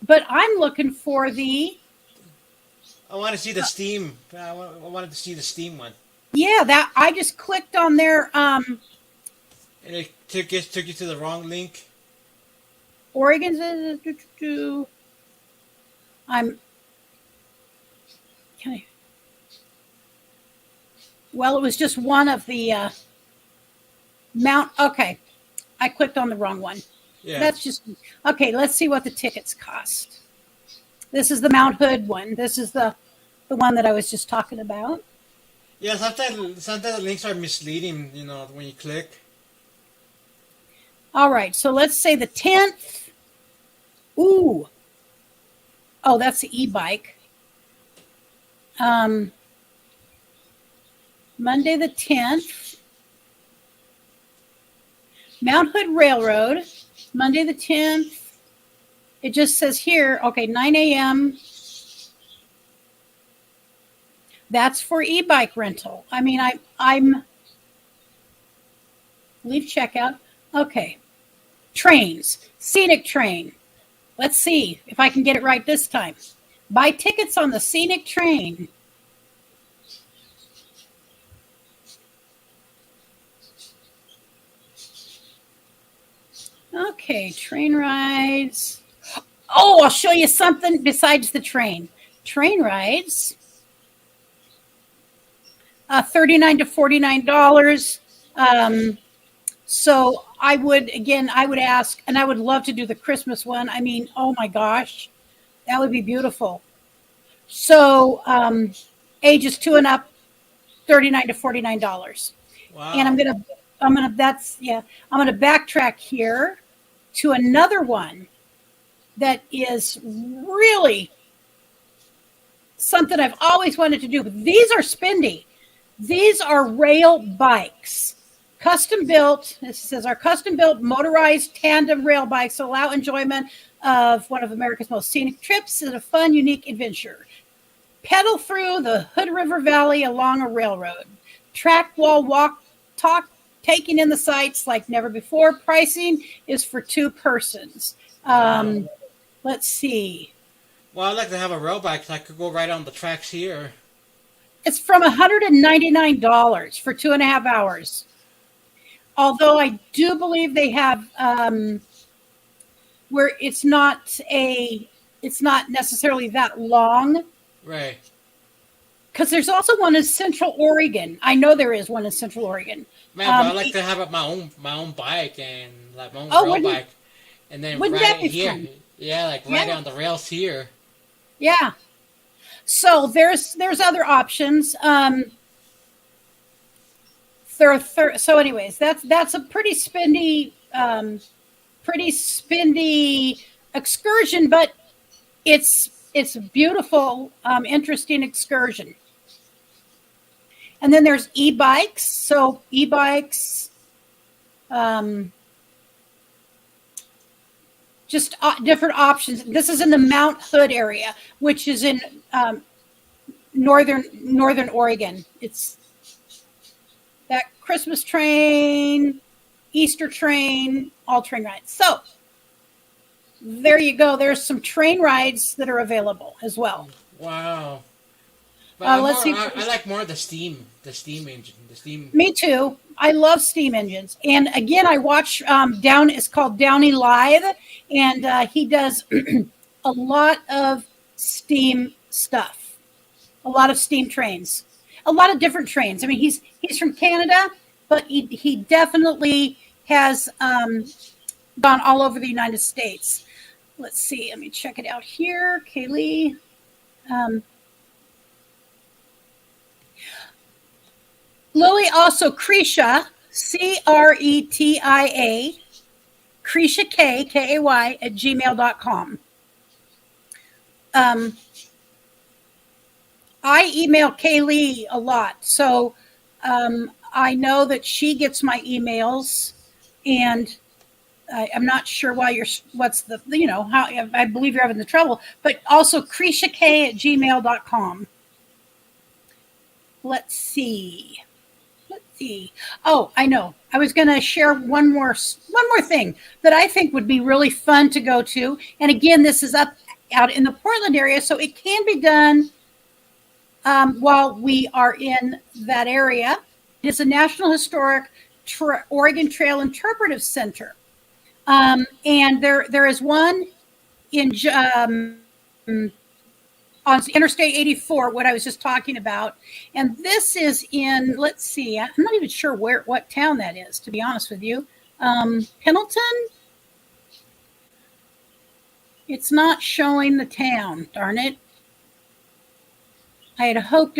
but I'm looking for the. I want to see the steam. I wanted to see the steam one. Yeah, that I just clicked on their. And it took you to the wrong link. Oregon's. Well, it was just one of the Mount. Okay, I clicked on the wrong one. Yeah. That's just okay. Let's see what the tickets cost. This is the Mount Hood one. This is the one that I was just talking about. Yeah, sometimes the links are misleading. When you click. All right, so let's say the 10th. Ooh. Oh, that's the e-bike. Monday the 10th. Mount Hood Railroad, Monday the 10th. It just says here, 9 a.m. That's for e-bike rental. I mean, I'm leave checkout. Okay. Trains, scenic train. Let's see if I can get it right this time. Buy tickets on the scenic train. Okay, train rides. Oh, I'll show you something besides the train. Train rides. $39 to $49. So I would ask, and I would love to do the Christmas one. I mean, oh my gosh, that would be beautiful. So ages 2 and up, $39 to $49. Wow. And I'm gonna backtrack here to another one that is really something I've always wanted to do. But these are spendy. These are rail bikes, custom built. This says our custom built motorized tandem rail bikes allow enjoyment of one of America's most scenic trips and a fun, unique adventure. Pedal through the Hood River Valley along a railroad. Track wall walk, taking in the sights like never before. Pricing is for 2 persons. Let's see. Well, I'd like to have a rail bike so I could go right on the tracks here. It's from $199 for 2.5 hours. Although I do believe they have where it's not necessarily that long. Right. Because there's also one in Central Oregon. I know there is one in Central Oregon. Man, but I'd like to have my own bike and like my own rail bike, and then wouldn't ride that be it here. fun? Yeah, like ride it on the rails here. Yeah. So there's other options. So anyways, that's a pretty spendy excursion, but it's a beautiful, interesting excursion. And then there's e-bikes. So e-bikes, just different options. This is in the Mount Hood area, which is in northern Oregon. It's that Christmas train, Easter train, all train rides. So there you go. There's some train rides that are available as well. Wow. But Let's see. I like more of the steam engine. The steam. Me too. I love steam engines. And again, I watch it's called Downey Live, and he does a lot of steam stuff, a lot of steam trains, a lot of different trains. I mean, he's from Canada, but he definitely has gone all over the United States. Let's see. Let me check it out here. Kaylee. Lily also Cretia, Cretia, Cretia K, K-A-Y, at gmail.com. I email Kaylee a lot, so I know that she gets my emails, and I'm not sure how, I believe you're having the trouble, but also CretiaK at gmail.com. Let's see. Oh, I know. I was going to share one more thing that I think would be really fun to go to. And again, this is out in the Portland area, so it can be done while we are in that area. It's a National Historic Oregon Trail Interpretive Center. And there is one in on Interstate 84, what I was just talking about. And this is in, let's see, I'm not even sure what town that is, to be honest with you. Pendleton? It's not showing the town, darn it. I had hoped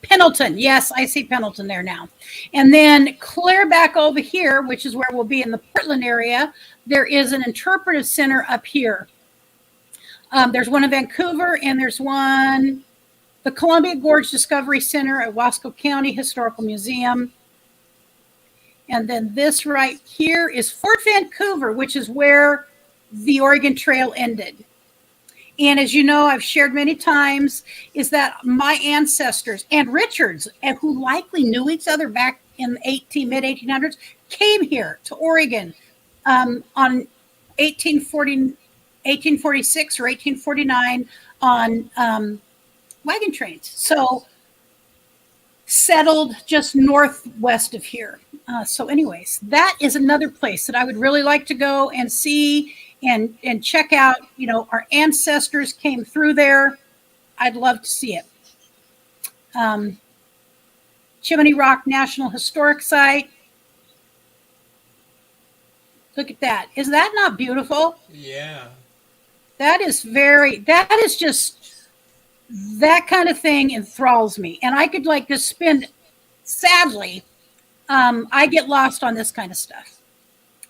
Pendleton, yes, I see Pendleton there now. And then clear back over here, which is where we'll be in the Portland area, there is an interpretive center up here. There's one in Vancouver, and there's one, the Columbia Gorge Discovery Center at Wasco County Historical Museum. And then this right here is Fort Vancouver, which is where the Oregon Trail ended. And as you know, I've shared many times, is that my ancestors and Richards, who likely knew each other back in the mid-1800s, came here to Oregon on 1846 or 1849 on wagon trains. So settled just northwest of here. So anyways, that is another place that I would really like to go and see and check out. You know, our ancestors came through there. I'd love to see it. Chimney Rock National Historic Site. Look at that. Is that not beautiful? Yeah. That is just, that kind of thing enthralls me. And I could just spend, sadly, I get lost on this kind of stuff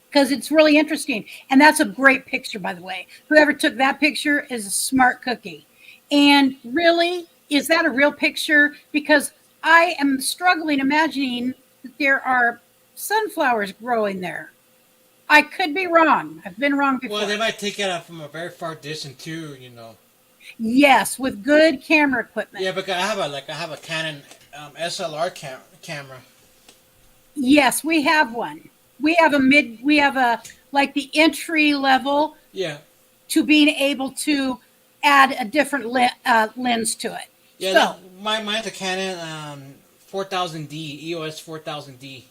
because it's really interesting. And that's a great picture, by the way. Whoever took that picture is a smart cookie. And really, is that a real picture? Because I am struggling imagining that there are sunflowers growing there. I could be wrong. I've been wrong before. Well, they might take it out from a very far distance too, you know. Yes, with good camera equipment. Yeah, because I have a Canon SLR camera. Yes, we have one. We have a like the entry level Yeah. to being able to add a different lens to it. Yeah, So, mine's a Canon 4000D, EOS 4000D.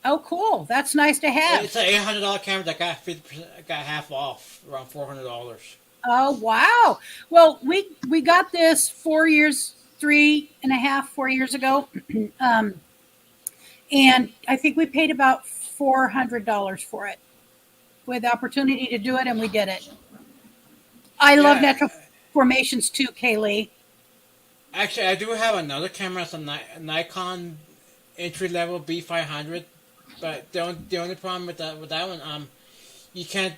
oh, cool. That's nice to have. It's an $800 camera that got 50%, got half off, around $400. Oh, wow. Well, we got this 4 years, 4 years ago. And I think we paid about $400 for it. We had the opportunity to do it, and we did it. I love natural formations too, Kaylee. Actually, I do have another camera. It's a Nikon entry level B500, but the only problem with that one, you can't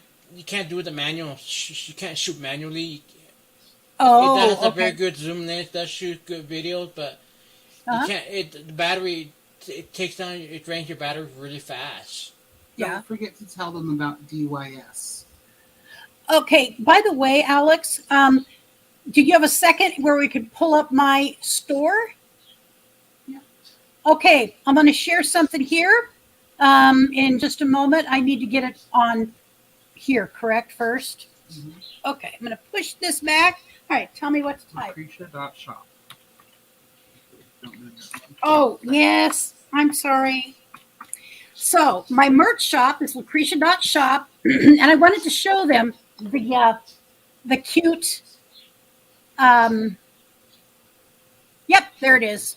do the manual. You can't shoot manually. Oh, it does a okay. very good zoom lens. It does shoot good videos, but you can't. The battery it drains your battery really fast. Yeah. Don't forget to tell them about DYS. Okay. By the way, Alex, do you have a second where we could pull up my store? Yeah. Okay, I'm going to share something here in just a moment. I need to get it on here, correct, first? Mm-hmm. Okay, I'm going to push this back. All right, tell me what to type. Lucretia.shop. Oh, yes, I'm sorry. So my merch shop is lucretia.shop, and I wanted to show them the cute. Yep, there it is.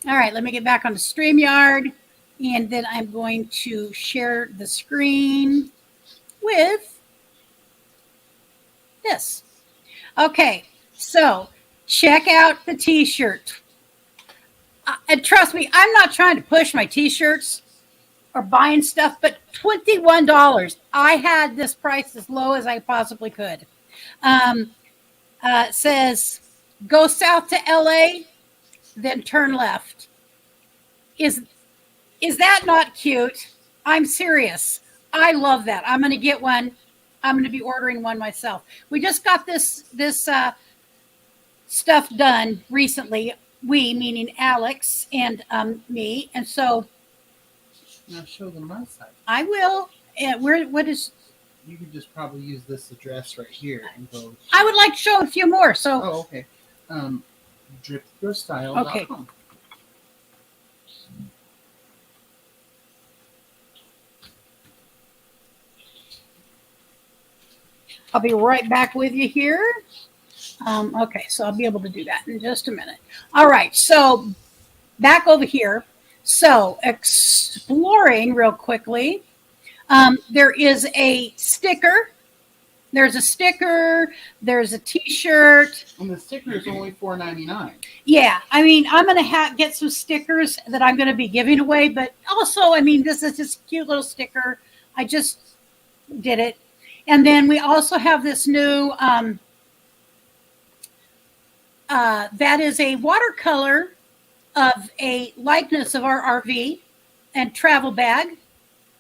All right, let me get back on the StreamYard, and then I'm going to share the screen with this. Okay, so check out the t-shirt. And trust me, I'm not trying to push my t-shirts or buying stuff, but $21. I had this price as low as I possibly could. It says, go south to LA, then turn left. Is that not cute? I'm serious. I love that. I'm going to get one. I'm going to be ordering one myself. We just got this stuff done recently. We, meaning Alex and me. And so Now show them my site. I will. What is? You could just probably use this address right here and go. I would like to show a few more. So. Oh, okay. Dripyourstyle.com. Okay. I'll be right back with you here. Okay, so I'll be able to do that in just a minute. All right, so back over here. So exploring real quickly, there is a sticker. There's a sticker. There's a T-shirt. And the sticker is only $4.99. Yeah, I mean, I'm going to get some stickers that I'm going to be giving away. But also, I mean, this is just a cute little sticker. I just did it. And then we also have this new, that is a watercolor of a likeness of our RV and travel bag.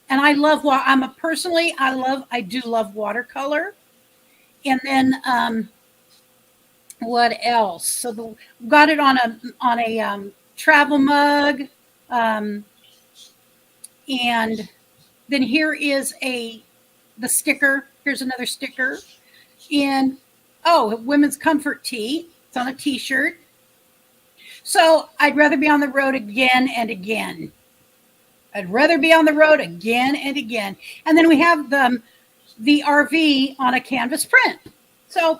And I love, I do love watercolor. And then, what else? So got it on a travel mug. And then here is the sticker. Here's another sticker. And, women's comfort tee. It's on a T-shirt. So I'd rather be on the road again and again. I'd rather be on the road again and again. And then we have the RV on a canvas print. So,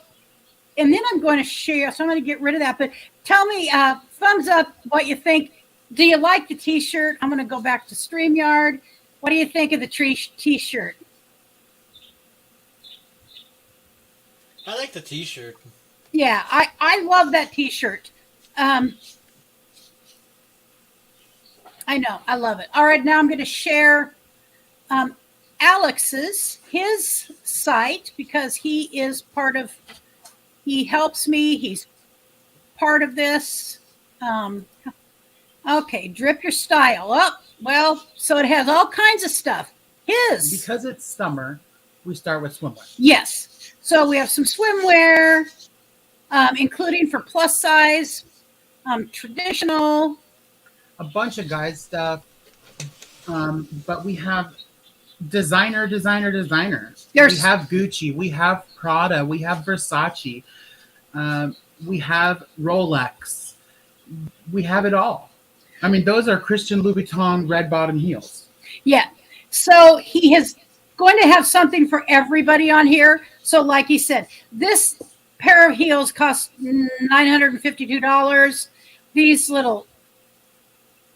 and then I'm going to share. So I'm going to get rid of that. But tell me, thumbs up, what you think. Do you like the T-shirt? I'm going to go back to StreamYard. What do you think of the T-shirt? I like the T-shirt. Yeah, I love that T-shirt. I know, I love it. All right, now I'm going to share his site, because he helps me. He's part of this. Okay, Drip Your Style. Oh, well, so it has all kinds of stuff. Because it's summer, we start with swimwear. Yes. So we have some swimwear, including for plus size, traditional. a bunch of guys stuff. But we have designer. There's- We have Gucci. We have Prada. We have Versace. We have Rolex. We have it all. I mean, those are Christian Louboutin red bottom heels. Yeah. So he is going to have something for everybody on here. So like he said, this pair of heels cost $952. These little,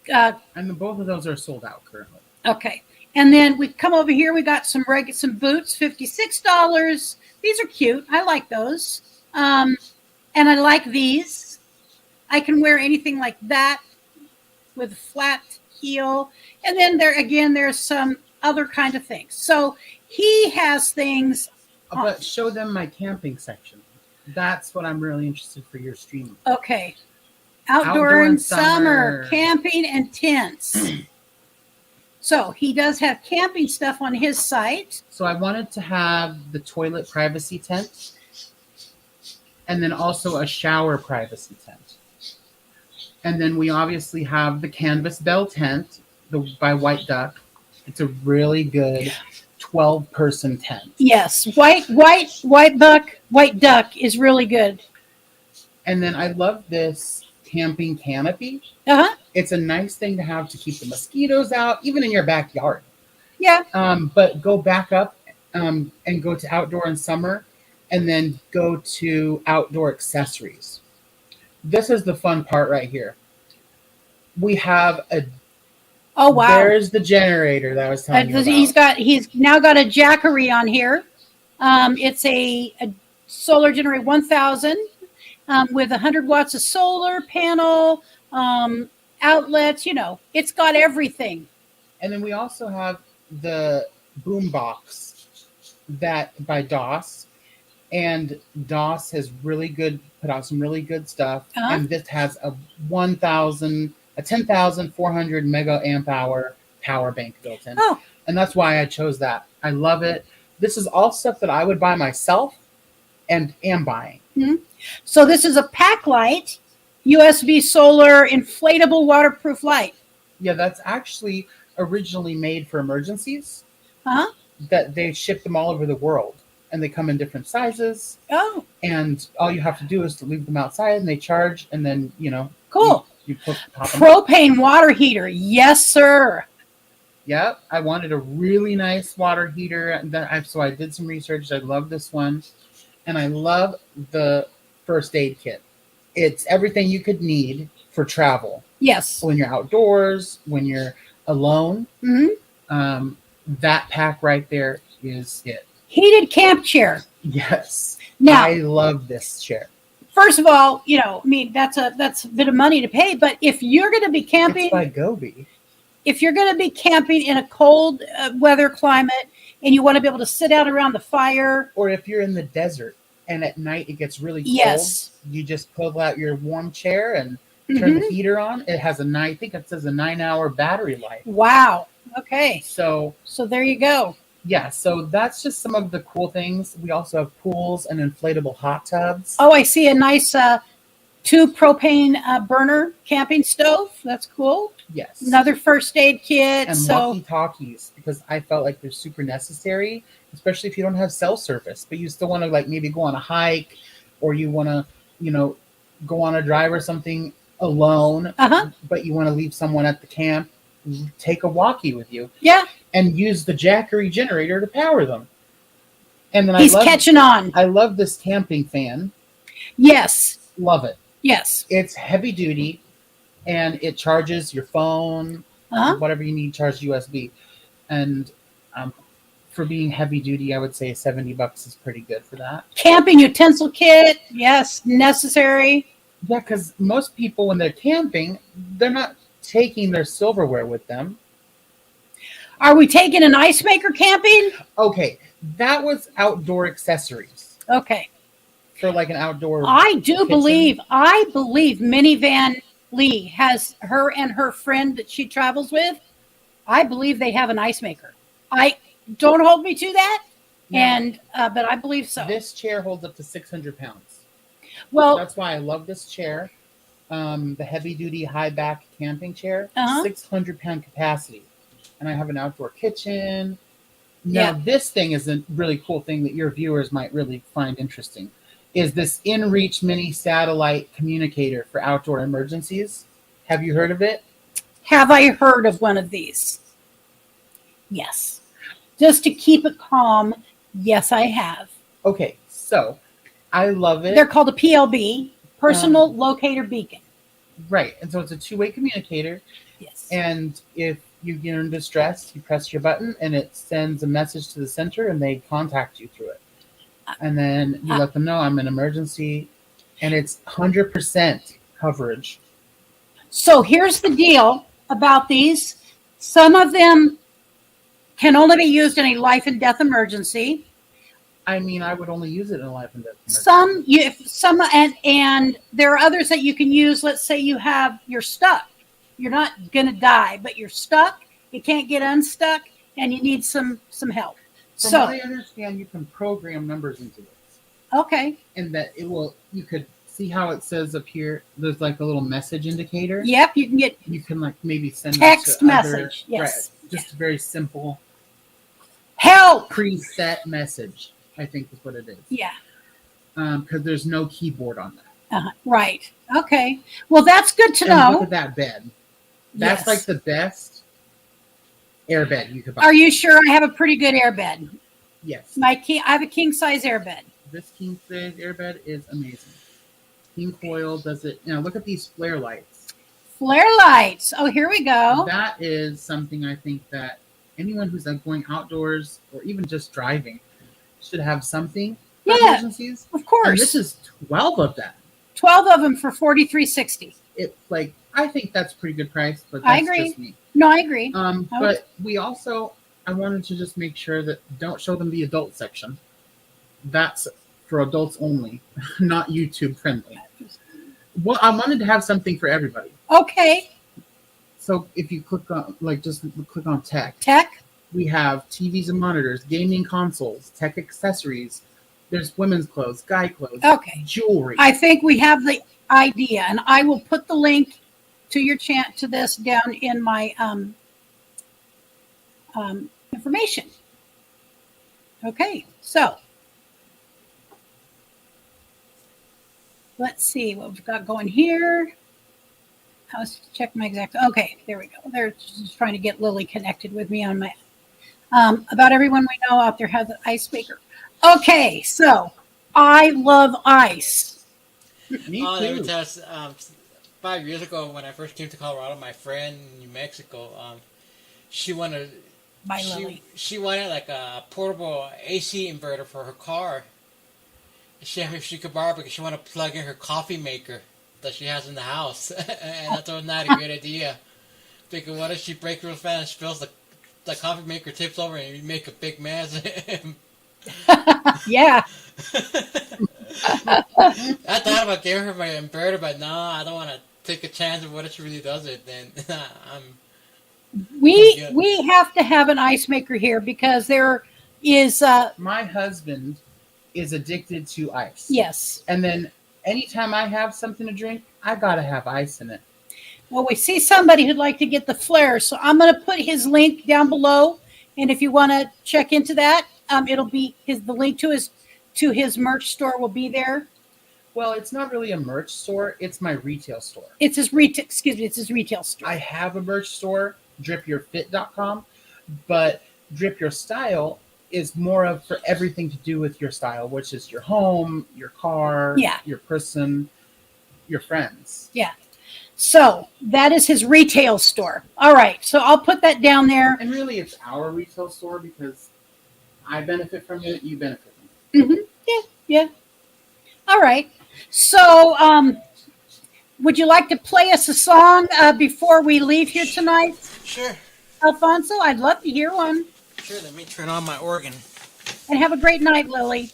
And both of those are sold out currently. okay. And then we come over here. We got some boots, $56. These are cute. I like those. And I like these. I can wear anything like that with a flat heel. And then there's some other kind of things. So he has things. But show them my camping section. That's what I'm really interested for your stream. Okay. Outdoor and summer, camping and tents. So he does have camping stuff on his site. So I wanted to have the toilet privacy tent and then also a shower privacy tent. And then we obviously have the canvas bell tent by White Duck. It's a really good 12-person tent. Yes, White Duck is really good. And then I love this camping canopy. Uh-huh. It's a nice thing to have to keep the mosquitoes out, even in your backyard. Yeah. But go back up and go to outdoor and summer, and then go to outdoor accessories. This is the fun part right here. We have a. Oh wow! There's the generator that I was telling you about. He's now got a Jackery on here. It's a solar generator 1000 with 100 watts of solar panel, outlets. It's got everything. And then we also have the boom box that by DOS, and DOS has put out some really good stuff. Uh-huh. And this has a 10,400 mega amp hour power bank built in. Oh. And that's why I chose that. I love it. This is all stuff that I would buy myself and am buying. Mm-hmm. So this is a pack light, USB solar inflatable waterproof light. Yeah, that's actually originally made for emergencies. Uh-huh. That they ship them all over the world. And they come in different sizes. Oh. And all you have to do is to leave them outside and they charge, and then, Cool. You pop them. Propane water heater. Yes, sir. Yeah, I wanted a really nice water heater. So I did some research. I love this one. And I love the first aid kit. It's everything you could need for travel. Yes. When you're outdoors, when you're alone. Mm-hmm. That pack right there is it. Heated camp chair. Yes. Now, I love this chair. First of all, that's a bit of money to pay. But if you're going to be camping, It's by Gobi. If you're going to be camping in a cold weather climate and you want to be able to sit out around the fire, or if you're in the desert and at night it gets really cold, yes, you just pull out your warm chair and turn the heater on. It has I think it says a 9-hour battery life. Wow. Okay. So there you go. Yeah, so that's just some of the cool things. We also have pools and inflatable hot tubs. Oh, I see a nice 2 propane burner camping stove. That's cool. Yes. Another first aid kit. And walkie-talkies, because I felt like they're super necessary, especially if you don't have cell service, but you still want to maybe go on a hike, or you want to, go on a drive or something alone, but you want to leave someone at the camp. Take a walkie with you. Yeah. And use the Jackery generator to power them. And then he's catching on. I love this camping fan. Yes. Love it. Yes. It's heavy duty, and it charges your phone, whatever you need, charged USB. And for being heavy duty, I would say $70 is pretty good for that. Camping utensil kit. Yes. Necessary. Yeah, because most people, when they're camping, they're not taking their silverware with them. Are we taking an ice maker camping? Okay, that was outdoor accessories. Okay. For like an outdoor I kitchen. believe Minivan Lee has her and her friend that she travels with. I believe they have an ice maker. I don't hold me to that. No. But I believe so. This chair holds up to 600 pounds. Well, that's why I love this chair. The heavy duty high back camping chair, Uh-huh. 600-pound capacity. And I have an outdoor kitchen. Now, this thing is a really cool thing that your viewers might really find interesting. Is this InReach mini satellite communicator for outdoor emergencies? Have you heard of it? Have I heard of one of these? Yes. Just to keep it calm, yes, I have. Okay, so I love it. They're called a PLB, Personal Locator Beacon. Right, and so it's a two-way communicator. Yes. And if you get in distress, you press your button and it sends a message to the center and they contact you through it. And then you let them know I'm in emergency, and it's 100% coverage. So here's the deal about these. Some of them can only be used in a life and death emergency. I mean, I would only use it in a life and death Some and there are others that you can use. Let's say you're stuck. You're not gonna die, but you're stuck. You can't get unstuck, and you need some help. From So what I understand, you can program numbers into this, okay, and that it will. You could see how it says up here. There's like a little message indicator. yep, you can get You can like maybe send text that to other- message. Yes, right, just a very simple help. preset message. I think is what it is. Yeah, Because there's no keyboard on that. right. Okay. Well, that's good to And look know. at that bed. That's Yes. like the best air bed you could buy. Are you sure I have a pretty good airbed? Yes. I have a king size airbed. This king size airbed is amazing. King Coil does it. Now look at these flare lights. Flare lights. Oh, here we go. That is something I think that anyone who's like going outdoors or even just driving should have something for Yeah, emergencies. of And course. this is 12 of them. 12 of them for $43.60. It like I think that's a pretty good price, but I that's agree. just me. No, I agree. But we also I wanted to just make sure that don't show them the adult section. That's for adults only, not YouTube friendly. Well, I wanted to have something for everybody. Okay. So if you click on just click on tech, Tech. we have TVs and monitors, gaming consoles, tech accessories. There's women's clothes, guy clothes, Okay. jewelry. I think we have the idea, and I will put the link to your chant to this down in my information. Okay, so let's see what we've got going here. I was check my exact. Okay, there we go. They're just trying to get Lily connected with me on my. About everyone we know out there has an ice maker. Okay, so I love ice. Me Let me too. tell us, 5 years ago when I first came to Colorado, my friend in New Mexico, she wanted Bye, Lily. she wanted like a portable AC inverter for her car. She asked me if she could borrow because she wanted to plug in her coffee maker that she has in the house, and I told her not a good idea. Because what if she breaks real fast and spills the coffee maker tips over and you make a big mess? Yeah. I thought about giving her my inverter, but no, I don't want to take a chance of what if she really does it. Then We have to have an ice maker here because there is My husband is addicted to ice. yes. And then anytime I have something to drink, I gotta have ice in it. Well, we see somebody who'd like to get the flare, so I'm going to put his link down below, and if you want to check into that, it'll be the link to his merch store will be there. Well, it's not really a merch store; it's my retail store. It's his retail. Excuse me, it's his retail store. I have a merch store, dripyourfit.com, but Drip Your Style is more of for everything to do with your style, which is your home, your car, Yeah. your person, your friends. Yeah. So that is his retail store. All right. So I'll put that down there. And really, it's our retail store because I benefit from it, you benefit from it. Yeah. All right. So, would you like to play us a song before we leave here tonight, sure, Alfonso? I'd love to hear one. sure. Let me turn on my organ. And have a great night, Lily.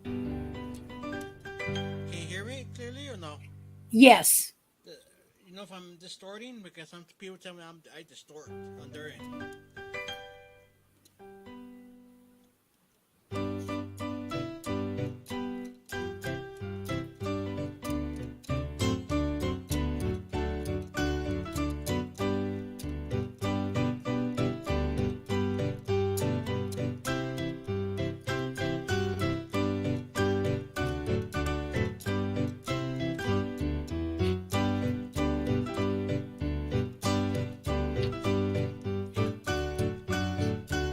Can you hear me clearly or no? Yes. know if I'm distorting because some people tell me I distort on their end.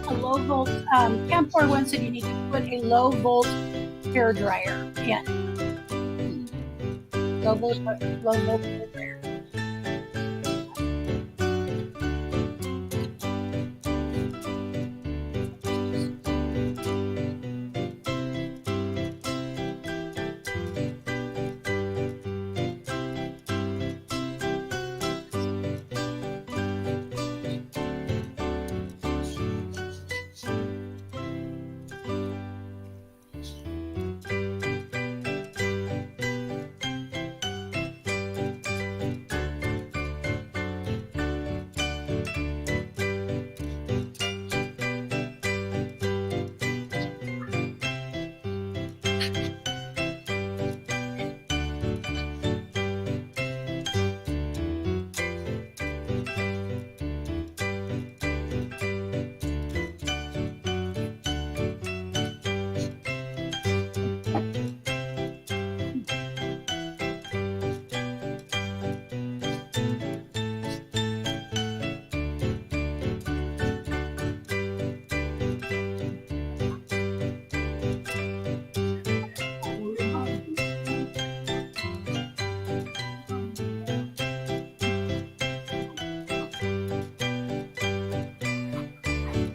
A low volt, Camcor one said you need to put a low volt hair dryer in. Low volt hair dryer.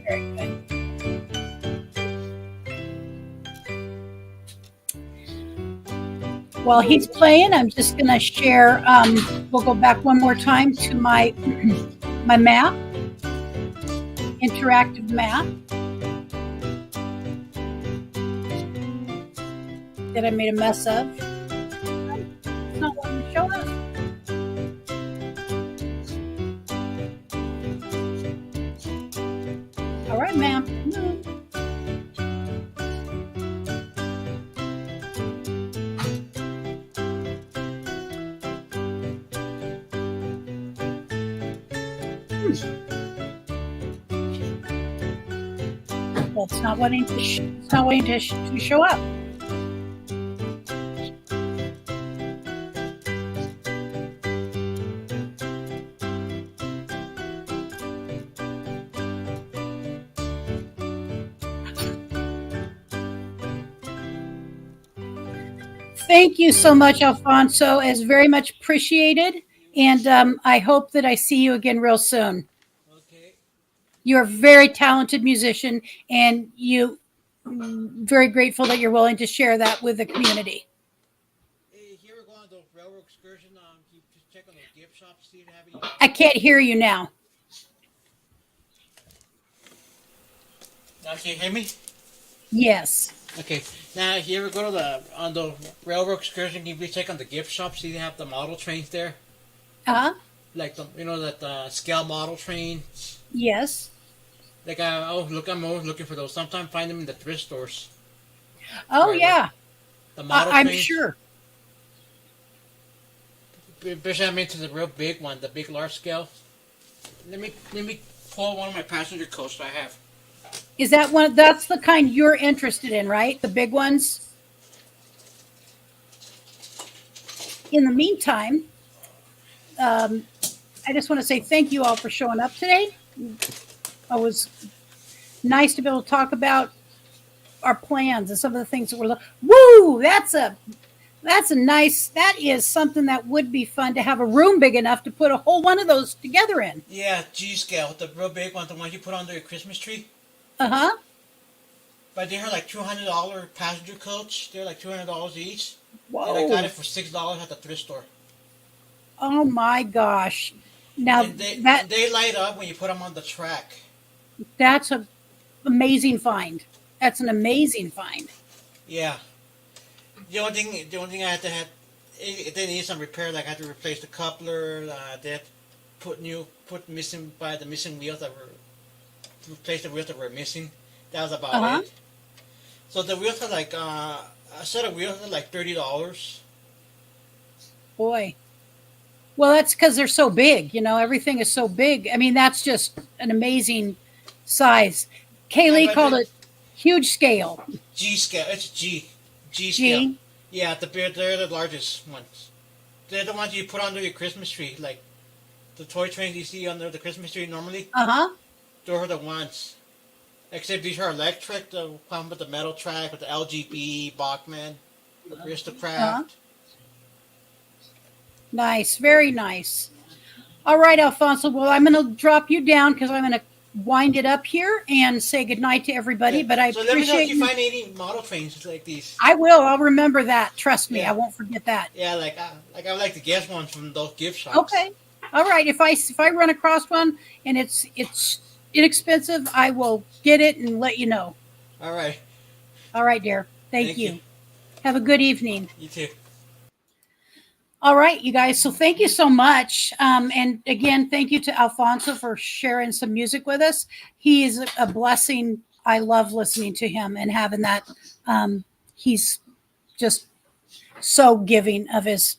Very good. While he's playing, I'm just going to share. We'll go back one more time to my my map, interactive map that I made a mess of. It's not wanting to show up. All right, ma'am. Well, it's not wanting to. It's not wanting to show up. Thank you so much, Alfonso. It's very much appreciated. And I hope that I see you again real soon. Okay. You're a very talented musician, and very grateful that you're willing to share that with the community. Hey, here we're going on the railroad excursion. You just check on the gift shop, see if they have any. I can't hear you now. Now can you hear me? Yes. Okay. Now here we go to on the railroad excursion. Can you check on the gift shop, see if they have the model trains there? Uh-huh. Like that scale model train. Yes. Like I'm always looking for those. Sometimes find them in the thrift stores. Oh, Right, yeah. The model I'm trains. sure. Especially I'm into the real big one, the big large scale. Let me pull one of my passenger coasts I have. Is that one? That's the kind you're interested in, right? The big ones. In the meantime, I just want to say thank you all for showing up today. It was nice to be able to talk about our plans and some of the things that we're looking. Woo! That's a nice. That is something that would be fun to have a room big enough to put a whole one of those together in. Yeah, G scale, the real big one, the one you put under your Christmas tree. Uh-huh. But they are like $200 passenger coach. They're like $200 each. Whoa. And I got it for $6 at the thrift store. Oh my gosh. Now And they light up when you put them on the track. That's an amazing find. That's an amazing find. Yeah. The only thing I had to have they need some repair. Like I had to replace the coupler. They had to put missing wheels that were replace the wheels that were missing. That was about it. So the wheels are like a set of wheels are like $30. Boy. Well, that's because they're so big. You know, everything is so big. I mean, that's just an amazing size. Kaylee called it huge scale. G scale. It's G scale. G. Yeah, they're the largest ones. They're the ones you put under your Christmas tree, like the toy trains you see under the Christmas tree normally. Those are the ones. Except these are electric. The one with the metal track with the LGB, Bachman, Aristocrat. Nice, very nice. All right, Alfonso. Well, I'm going to drop you down because I'm going to wind it up here and say goodnight to everybody. Yeah. But I so let me know appreciate if you find any model trains like these. I will. I'll remember that. Trust me, Yeah. I won't forget that. Yeah, like I would like to guess one from those gift shops. Okay. All right. If I run across one and it's inexpensive, I will get it and let you know. All right. All right, dear. Thank you. Have a good evening. You too. All right, you guys. So thank you so much. And again, thank you to Alfonso for sharing some music with us. He is a blessing. I love listening to him and having that. He's just so giving of his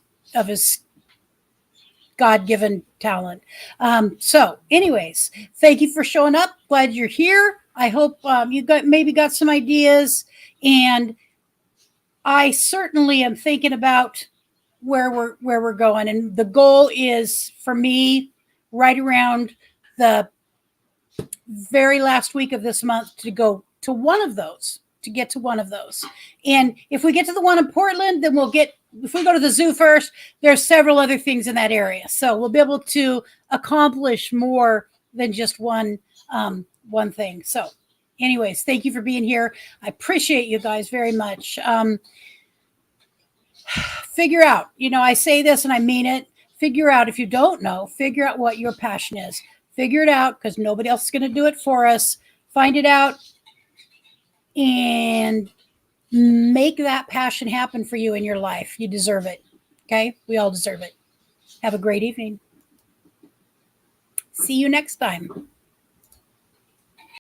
God-given talent. So anyways, thank you for showing up. Glad you're here. I hope you maybe got some ideas. And I certainly am thinking about where we're going, and the goal is for me right around the very last week of this month to go to one of those, to get to one of those. And if we get to the one in Portland, then if we go to the zoo first, there's several other things in that area, so we'll be able to accomplish more than just one thing. So anyways, thank you for being here. I appreciate you guys very much. Figure out, I say this and I mean it. Figure out, if you don't know, figure out what your passion is. Figure it out, because nobody else is going to do it for us. Find it out and make that passion happen for you in your life. You deserve it. Okay? We all deserve it. Have a great evening. See you next time.